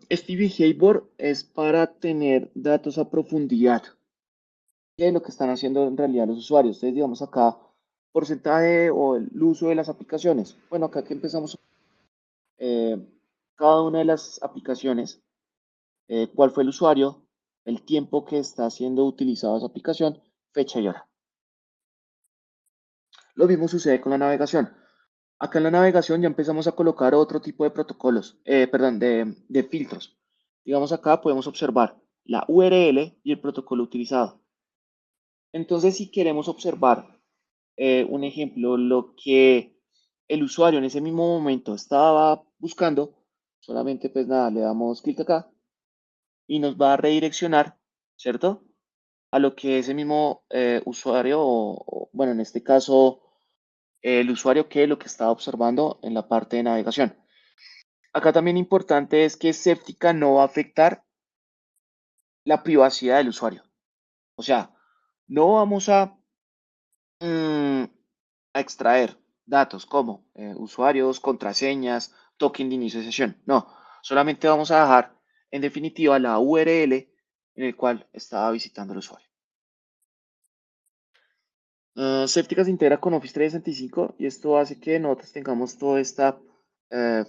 S2: Este behavior es para tener datos a profundidad. ¿Qué es lo que están haciendo en realidad los usuarios? Entonces, digamos acá, porcentaje o el uso de las aplicaciones. Bueno, acá que empezamos, eh, cada una de las aplicaciones, cuál fue el usuario, el tiempo que está siendo utilizada esa aplicación, fecha y hora. Lo mismo sucede con la navegación. Acá en la navegación ya empezamos a colocar otro tipo de protocolos, perdón, de filtros. Digamos acá podemos observar la URL y el protocolo utilizado. Entonces, si queremos observar un ejemplo, lo que el usuario en ese mismo momento estaba buscando, solamente pues nada, le damos clic acá y nos va a redireccionar, ¿cierto? A lo que ese mismo usuario, bueno, en este caso, el usuario que lo que estaba observando en la parte de navegación. Acá también importante es que Séptica no va a afectar la privacidad del usuario. O sea, no vamos mm, a extraer datos como usuarios, contraseñas, token de inicio de sesión. No, solamente vamos a dejar en definitiva la URL en el cual estaba visitando el usuario. Safetica se integra con Office 365 y esto hace que nosotros tengamos toda esta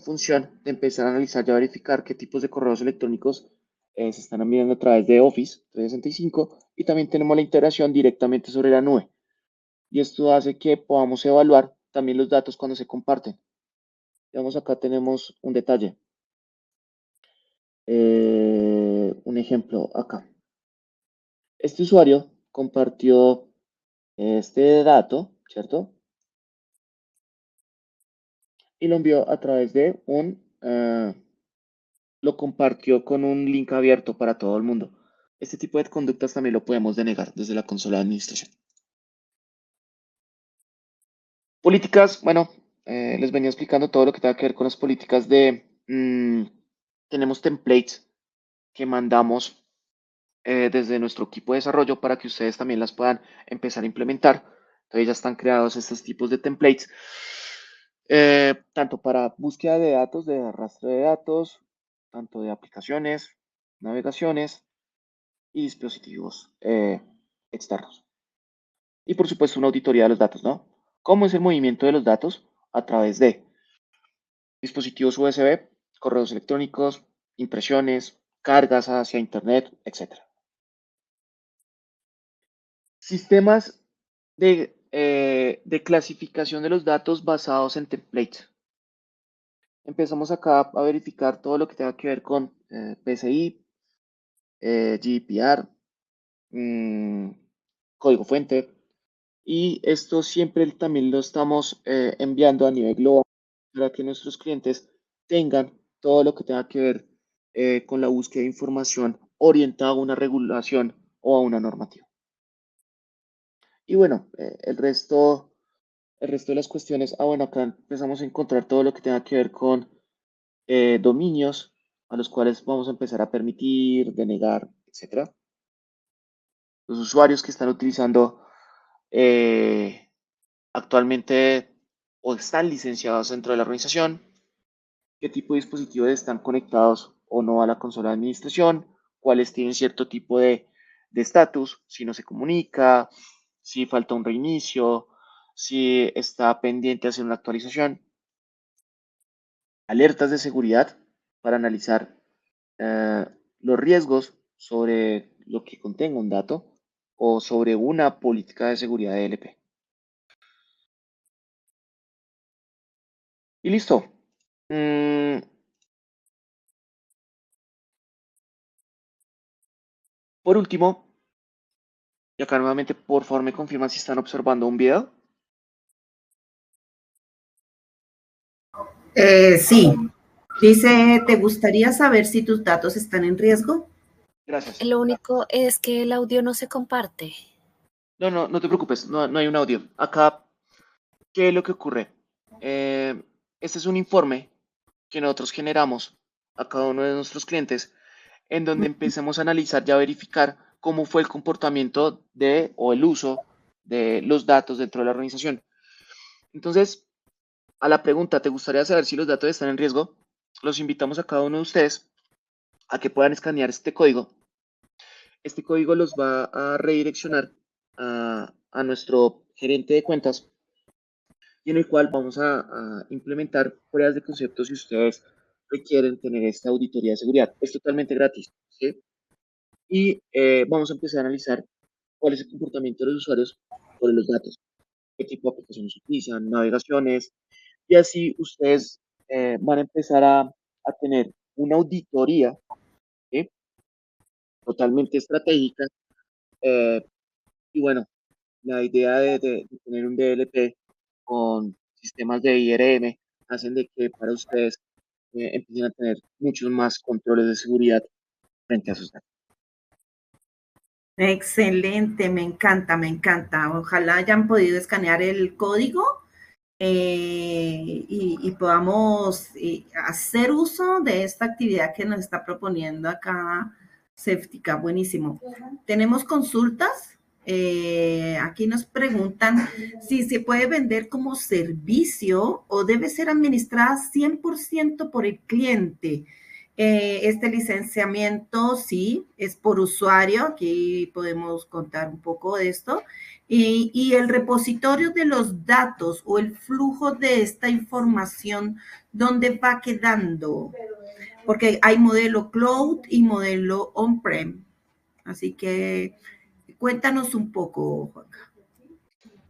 S2: función de empezar a analizar y a verificar qué tipos de correos electrónicos se están enviando a través de Office 365 y también tenemos la integración directamente sobre la nube. Y esto hace que podamos evaluar también los datos cuando se comparten. Digamos, acá tenemos un detalle. Un ejemplo acá. Este usuario compartió este dato, ¿cierto? Y lo envió a través de lo compartió con un link abierto para todo el mundo. Este tipo de conductas también lo podemos denegar desde la consola de administración. Políticas, bueno, les venía explicando todo lo que tenga que ver con las políticas de... tenemos templates que mandamos desde nuestro equipo de desarrollo para que ustedes también las puedan empezar a implementar. Entonces ya están creados estos tipos de templates, tanto para búsqueda de datos, de arrastre de datos, tanto de aplicaciones, navegaciones y dispositivos externos. Y por supuesto una auditoría de los datos, ¿no? ¿Cómo es el movimiento de los datos? A través de dispositivos USB, correos electrónicos, impresiones, cargas hacia Internet, etc. Sistemas de clasificación de los datos basados en templates. Empezamos acá a verificar todo lo que tenga que ver con PCI, GDPR, código fuente, y esto siempre también lo estamos enviando a nivel global para que nuestros clientes tengan todo lo que tenga que ver con la búsqueda de información orientada a una regulación o a una normativa. Y bueno, el resto de las cuestiones, bueno, acá empezamos a encontrar todo lo que tenga que ver con dominios a los cuales vamos a empezar a permitir, denegar, etc. Los usuarios que están utilizando actualmente o están licenciados dentro de la organización, qué tipo de dispositivos están conectados o no a la consola de administración, cuáles tienen cierto tipo de estatus, si no se comunica, si falta un reinicio, si está pendiente de hacer una actualización, alertas de seguridad para analizar los riesgos sobre lo que contenga un dato o sobre una política de seguridad de LP. Y listo. Por último, y acá nuevamente, por favor, me confirman si están observando un video.
S1: Sí. Dice, ¿te gustaría saber si tus datos están en riesgo?
S2: Gracias.
S3: Lo único es que el audio no se comparte.
S2: No te preocupes, no hay un audio. Acá, ¿qué es lo que ocurre? Este es un informe que nosotros generamos a cada uno de nuestros clientes, en donde empezamos a analizar y a verificar cómo fue el comportamiento o el uso de los datos dentro de la organización. Entonces, a la pregunta, ¿te gustaría saber si los datos están en riesgo? Los invitamos a cada uno de ustedes a que puedan escanear este código. Este código los va a redireccionar a nuestro gerente de cuentas y en el cual vamos a implementar pruebas de concepto si ustedes requieren tener esta auditoría de seguridad. Es totalmente gratis, ¿sí? Y vamos a empezar a analizar cuál es el comportamiento de los usuarios sobre los datos, qué tipo de aplicaciones utilizan, navegaciones, y así ustedes van a empezar a tener una auditoría, ¿sí? Totalmente estratégica. Y bueno, la idea de tener un DLP con sistemas de IRM hacen de que para ustedes empiecen a tener muchos más controles de seguridad frente a sus datos.
S1: Excelente, me encanta, me encanta. Ojalá hayan podido escanear el código y podamos hacer uso de esta actividad que nos está proponiendo acá Safetica. Buenísimo. Tenemos consultas. Aquí nos preguntan si se puede vender como servicio o debe ser administrada 100% por el cliente. Este licenciamiento, sí, es por usuario. Aquí podemos contar un poco de esto. Y el repositorio de los datos o el flujo de esta información, ¿dónde va quedando? Porque hay modelo cloud y modelo on-prem. Así que cuéntanos un poco, Juanca.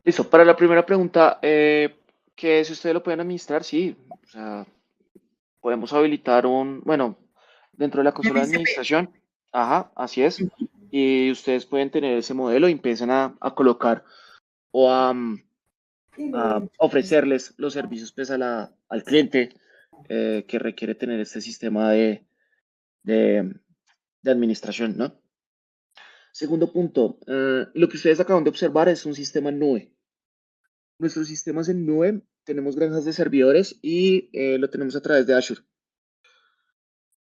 S2: Listo, para la primera pregunta, que si ustedes lo pueden administrar, sí, o sea, podemos habilitar bueno, dentro de la consola de
S1: MSP.
S2: administración, ajá, así es, y ustedes pueden tener ese modelo y empiezan a colocar o a ofrecerles los servicios pues, al cliente que requiere tener este sistema de, de administración, ¿no? Segundo punto, lo que ustedes acaban de observar es un sistema en nube. Nuestros sistemas en nube tenemos granjas de servidores y lo tenemos a través de Azure.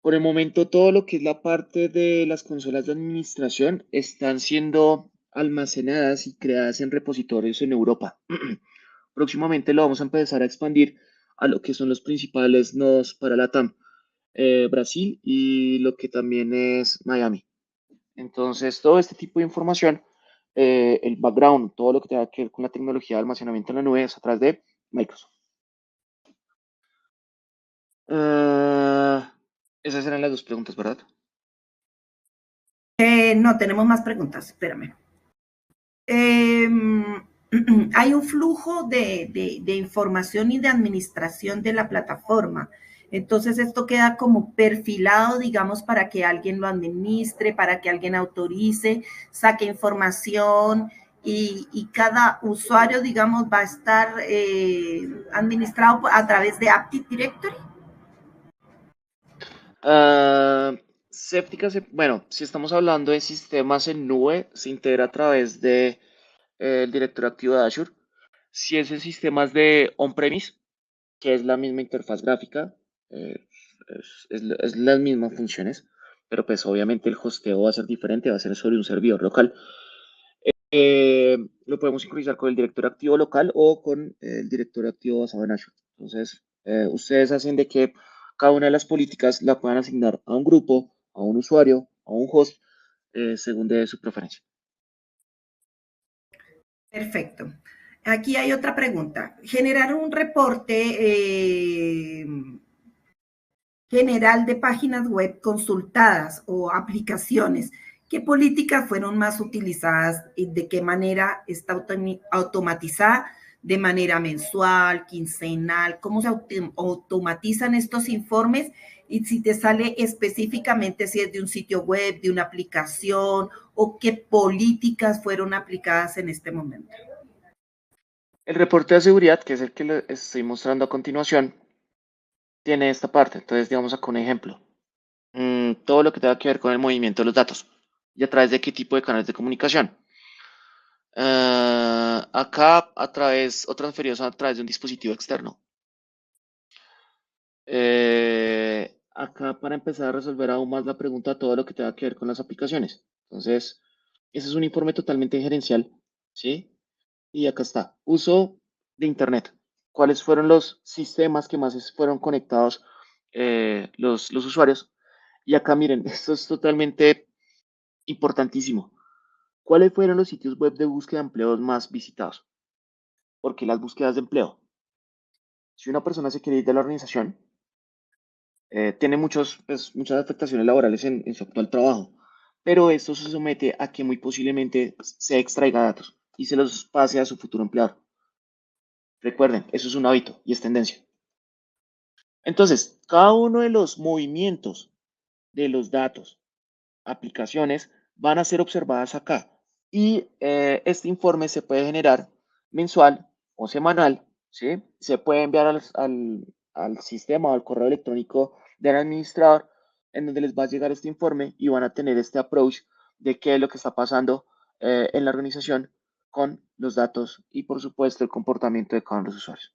S2: Por el momento, todo lo que es la parte de las consolas de administración están siendo almacenadas y creadas en repositorios en Europa. Próximamente lo vamos a empezar a expandir a lo que son los principales nodos para la TAM, Brasil y lo que también es Miami. Entonces, todo este tipo de información, el background, todo lo que tenga que ver con la tecnología de almacenamiento en la nube es a través de Microsoft. Esas eran las dos preguntas, ¿verdad?
S1: No, tenemos más preguntas, espérame. Hay un flujo de información y de administración de la plataforma. Entonces, esto queda como perfilado, digamos, para que alguien lo administre, para que alguien autorice, saque información y cada usuario, digamos, va a estar administrado a través de Active Directory.
S2: Séptica, bueno, si estamos hablando de sistemas en nube, se integra a través de el directorio activo de Azure. Si es en sistemas de on-premise, que es la misma interfaz gráfica, es las mismas funciones, pero pues obviamente el hosteo va a ser diferente, va a ser sobre un servidor local. Lo podemos sincronizar con el directorio activo local o con el directorio activo basado en Azure. Entonces, ustedes hacen de que cada una de las políticas la puedan asignar a un grupo, a un usuario, a un host, según de su preferencia.
S1: Perfecto. Aquí hay otra pregunta. Generar un reporte general de páginas web consultadas o aplicaciones. ¿Qué políticas fueron más utilizadas y de qué manera está automatizada? ¿De manera mensual, quincenal? ¿Cómo se automatizan estos informes? Y si te sale específicamente si es de un sitio web, de una aplicación o qué políticas fueron aplicadas en este momento.
S2: El reporte de seguridad, que es el que les estoy mostrando a continuación, tiene esta parte. Entonces, digamos acá un ejemplo. Todo lo que tenga que ver con el movimiento de los datos y a través de qué tipo de canales de comunicación. Acá a través o transferidos a través de un dispositivo externo. Acá para empezar a resolver aún más la pregunta, todo lo que tenga que ver con las aplicaciones. Entonces, ese es un informe totalmente gerencial, ¿sí? Y acá está, uso de Internet. ¿Cuáles fueron los sistemas que más fueron conectados los usuarios? Y acá miren, esto es totalmente importantísimo. ¿Cuáles fueron los sitios web de búsqueda de empleos más visitados? Porque las búsquedas de empleo. Si una persona se quiere ir de la organización, tiene muchas afectaciones laborales en su actual trabajo, pero esto se somete a que muy posiblemente se extraiga datos y se los pase a su futuro empleador. Recuerden, eso es un hábito y es tendencia. Entonces, cada uno de los movimientos de los datos, aplicaciones, van a ser observadas acá. Y este informe se puede generar mensual o semanal, ¿sí? Se puede enviar al sistema o al correo electrónico del administrador, en donde les va a llegar este informe y van a tener este approach de qué es lo que está pasando en la organización con los datos y, por supuesto, el comportamiento de cada uno de los usuarios.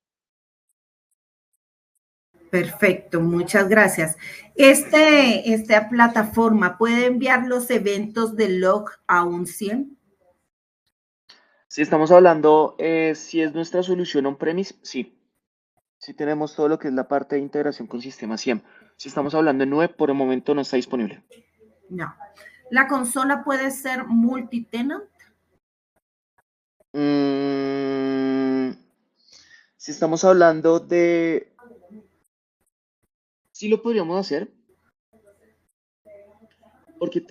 S1: Perfecto, muchas gracias. Esta plataforma puede enviar los eventos de log a un 100.
S2: Si estamos hablando, si es nuestra solución on-premise, sí. Sí tenemos todo lo que es la parte de integración con sistema SIEM. Si estamos hablando en nube, por el momento no está disponible.
S1: No. ¿La consola puede ser multitenant?
S2: Si estamos hablando de... Sí lo podríamos hacer, porque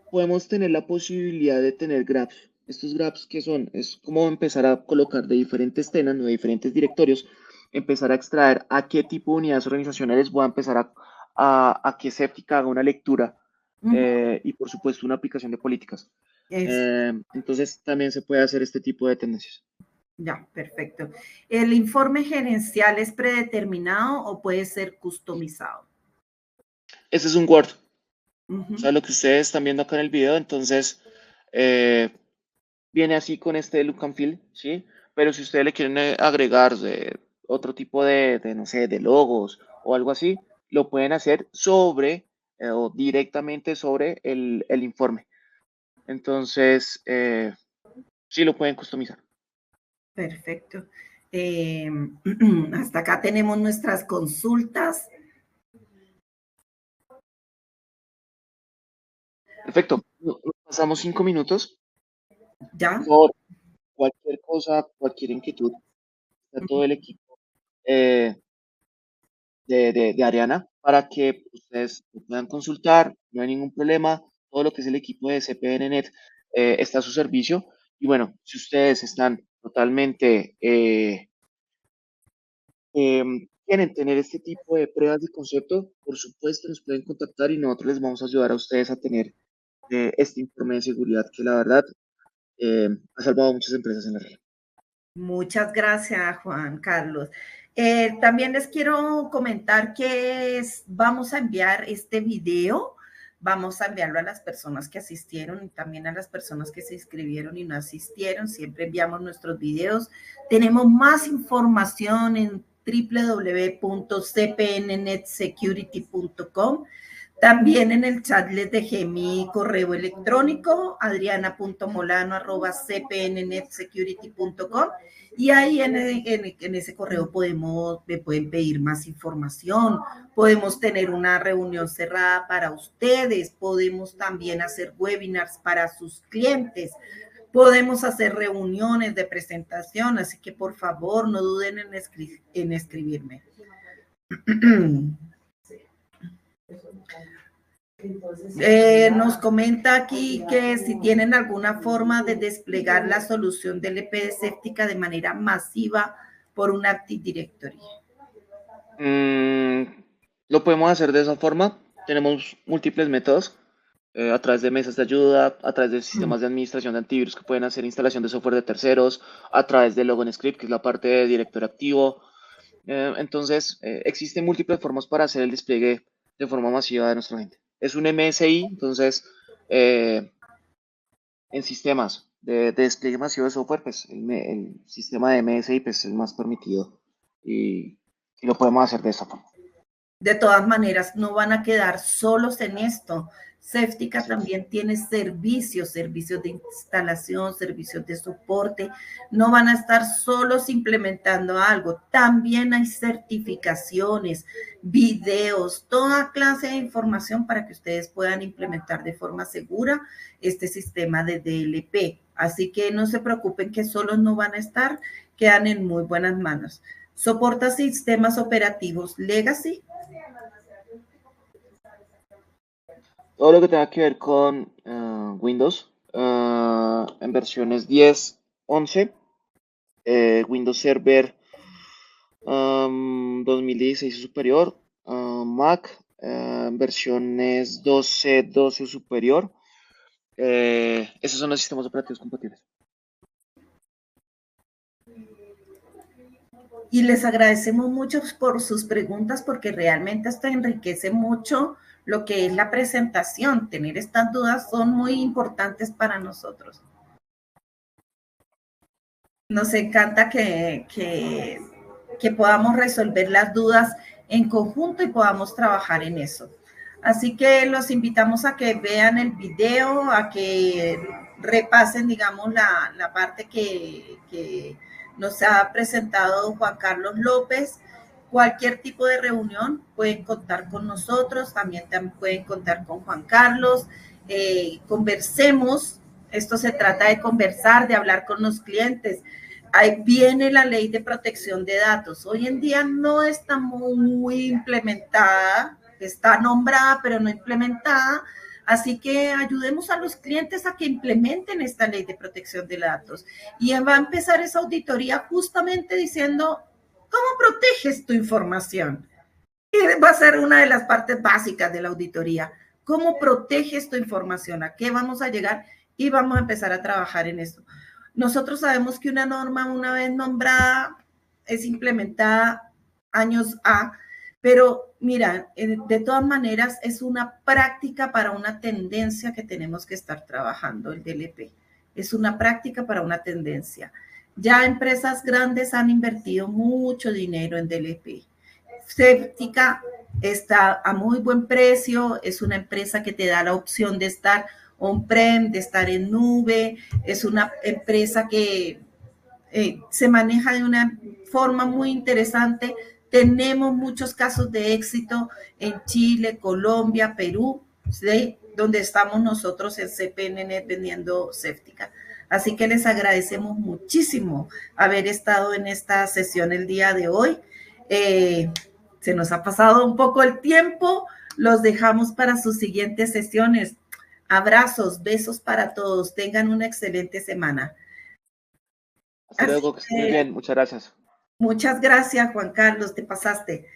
S2: podemos tener la posibilidad de tener graphs. Estos graphs que son, es como empezar a colocar de diferentes tenants o de diferentes directorios, empezar a extraer a qué tipo de unidades organizacionales voy a empezar a que Séptica haga una lectura y por supuesto una aplicación de políticas. Entonces también se puede hacer este tipo de tendencias.
S1: Ya, perfecto. ¿El informe gerencial es predeterminado o puede ser customizado?
S2: Este es un Word. O sea, lo que ustedes están viendo acá en el video, entonces viene así con este look and feel, ¿sí? Pero si ustedes le quieren agregar otro tipo no sé, de logos o algo así, lo pueden hacer o directamente sobre el informe. Entonces, sí lo pueden customizar.
S1: Perfecto. Hasta acá tenemos nuestras consultas.
S2: Perfecto. Nos pasamos 5 minutos.
S1: ¿Ya?
S2: Por favor, cualquier cosa, cualquier inquietud, está todo el equipo de Ariana para que ustedes lo puedan consultar, no hay ningún problema, todo lo que es el equipo de CPNet está a su servicio. Y bueno, si ustedes están totalmente quieren tener este tipo de pruebas de concepto, por supuesto nos pueden contactar y nosotros les vamos a ayudar a ustedes a tener este informe de seguridad que la verdad ha salvado a muchas empresas en la región.
S1: Muchas gracias, Juan Carlos. También les quiero comentar que vamos a enviar este video, vamos a enviarlo a las personas que asistieron y también a las personas que se inscribieron y no asistieron. Siempre enviamos nuestros videos. Tenemos más información en www.cpnnetsecurity.com. También en el chat les dejé mi correo electrónico, adriana.molano@cpnnetsecurity.com, y ahí en ese correo me pueden pedir más información, podemos tener una reunión cerrada para ustedes, podemos también hacer webinars para sus clientes, podemos hacer reuniones de presentación, así que por favor no duden en escribirme. Nos comenta aquí que si tienen alguna forma de desplegar la solución del EP Séptica de manera masiva por un Active Directory.
S2: Lo podemos hacer de esa forma. Tenemos múltiples métodos a través de mesas de ayuda, a través de sistemas de administración de antivirus que pueden hacer instalación de software de terceros, a través de Logon Script, que es la parte de directorio activo. Entonces, existen múltiples formas para hacer el despliegue de forma masiva de nuestra gente. Es un MSI, entonces, en sistemas de despliegue masivo de software, pues el sistema de MSI pues, es el más permitido y lo podemos hacer de esta forma.
S1: De todas maneras, no van a quedar solos en esto. Séptica también tiene servicios de instalación, servicios de soporte. No van a estar solos implementando algo. También hay certificaciones, videos, toda clase de información para que ustedes puedan implementar de forma segura este sistema de DLP. Así que no se preocupen que solos no van a estar, quedan en muy buenas manos. Soporta sistemas operativos Legacy.
S2: Todo lo que tenga que ver con Windows en versiones 10, 11, Windows Server 2016 o superior, Mac versiones 12, 12 o superior. Esos son los sistemas operativos compatibles.
S1: Y les agradecemos mucho por sus preguntas porque realmente esto enriquece mucho lo que es la presentación. Tener estas dudas son muy importantes para nosotros. Nos encanta que podamos resolver las dudas en conjunto y podamos trabajar en eso. Así que los invitamos a que vean el video, a que repasen, digamos, la parte que nos ha presentado Juan Carlos López cualquier tipo de reunión pueden contar con nosotros, también pueden contar con Juan Carlos, conversemos, esto se trata de conversar, de hablar con los clientes. Ahí viene la ley de protección de datos. Hoy en día no está muy implementada, está nombrada pero no implementada, así que ayudemos a los clientes a que implementen esta ley de protección de datos. Y va a empezar esa auditoría justamente diciendo, ¿cómo proteges tu información? Y va a ser una de las partes básicas de la auditoría. ¿Cómo proteges tu información? ¿A qué vamos a llegar? Y vamos a empezar a trabajar en esto. Nosotros sabemos que una norma, una vez nombrada, es implementada años A, pero mira, de todas maneras es una práctica para una tendencia que tenemos que estar trabajando, el DLP. Es una práctica para una tendencia. Ya empresas grandes han invertido mucho dinero en DLP. Seftica está a muy buen precio, es una empresa que te da la opción de estar on-prem, de estar en nube, es una empresa que se maneja de una forma muy interesante. Tenemos muchos casos de éxito en Chile, Colombia, Perú, ¿sí? Donde estamos nosotros en CPNet vendiendo Seftica. Así que les agradecemos muchísimo haber estado en esta sesión el día de hoy. Se nos ha pasado un poco el tiempo, los dejamos para sus siguientes sesiones. Abrazos, besos para todos, tengan una excelente semana.
S2: Hasta luego, que estén muy bien, muchas gracias.
S1: Muchas gracias, Juan Carlos, te pasaste.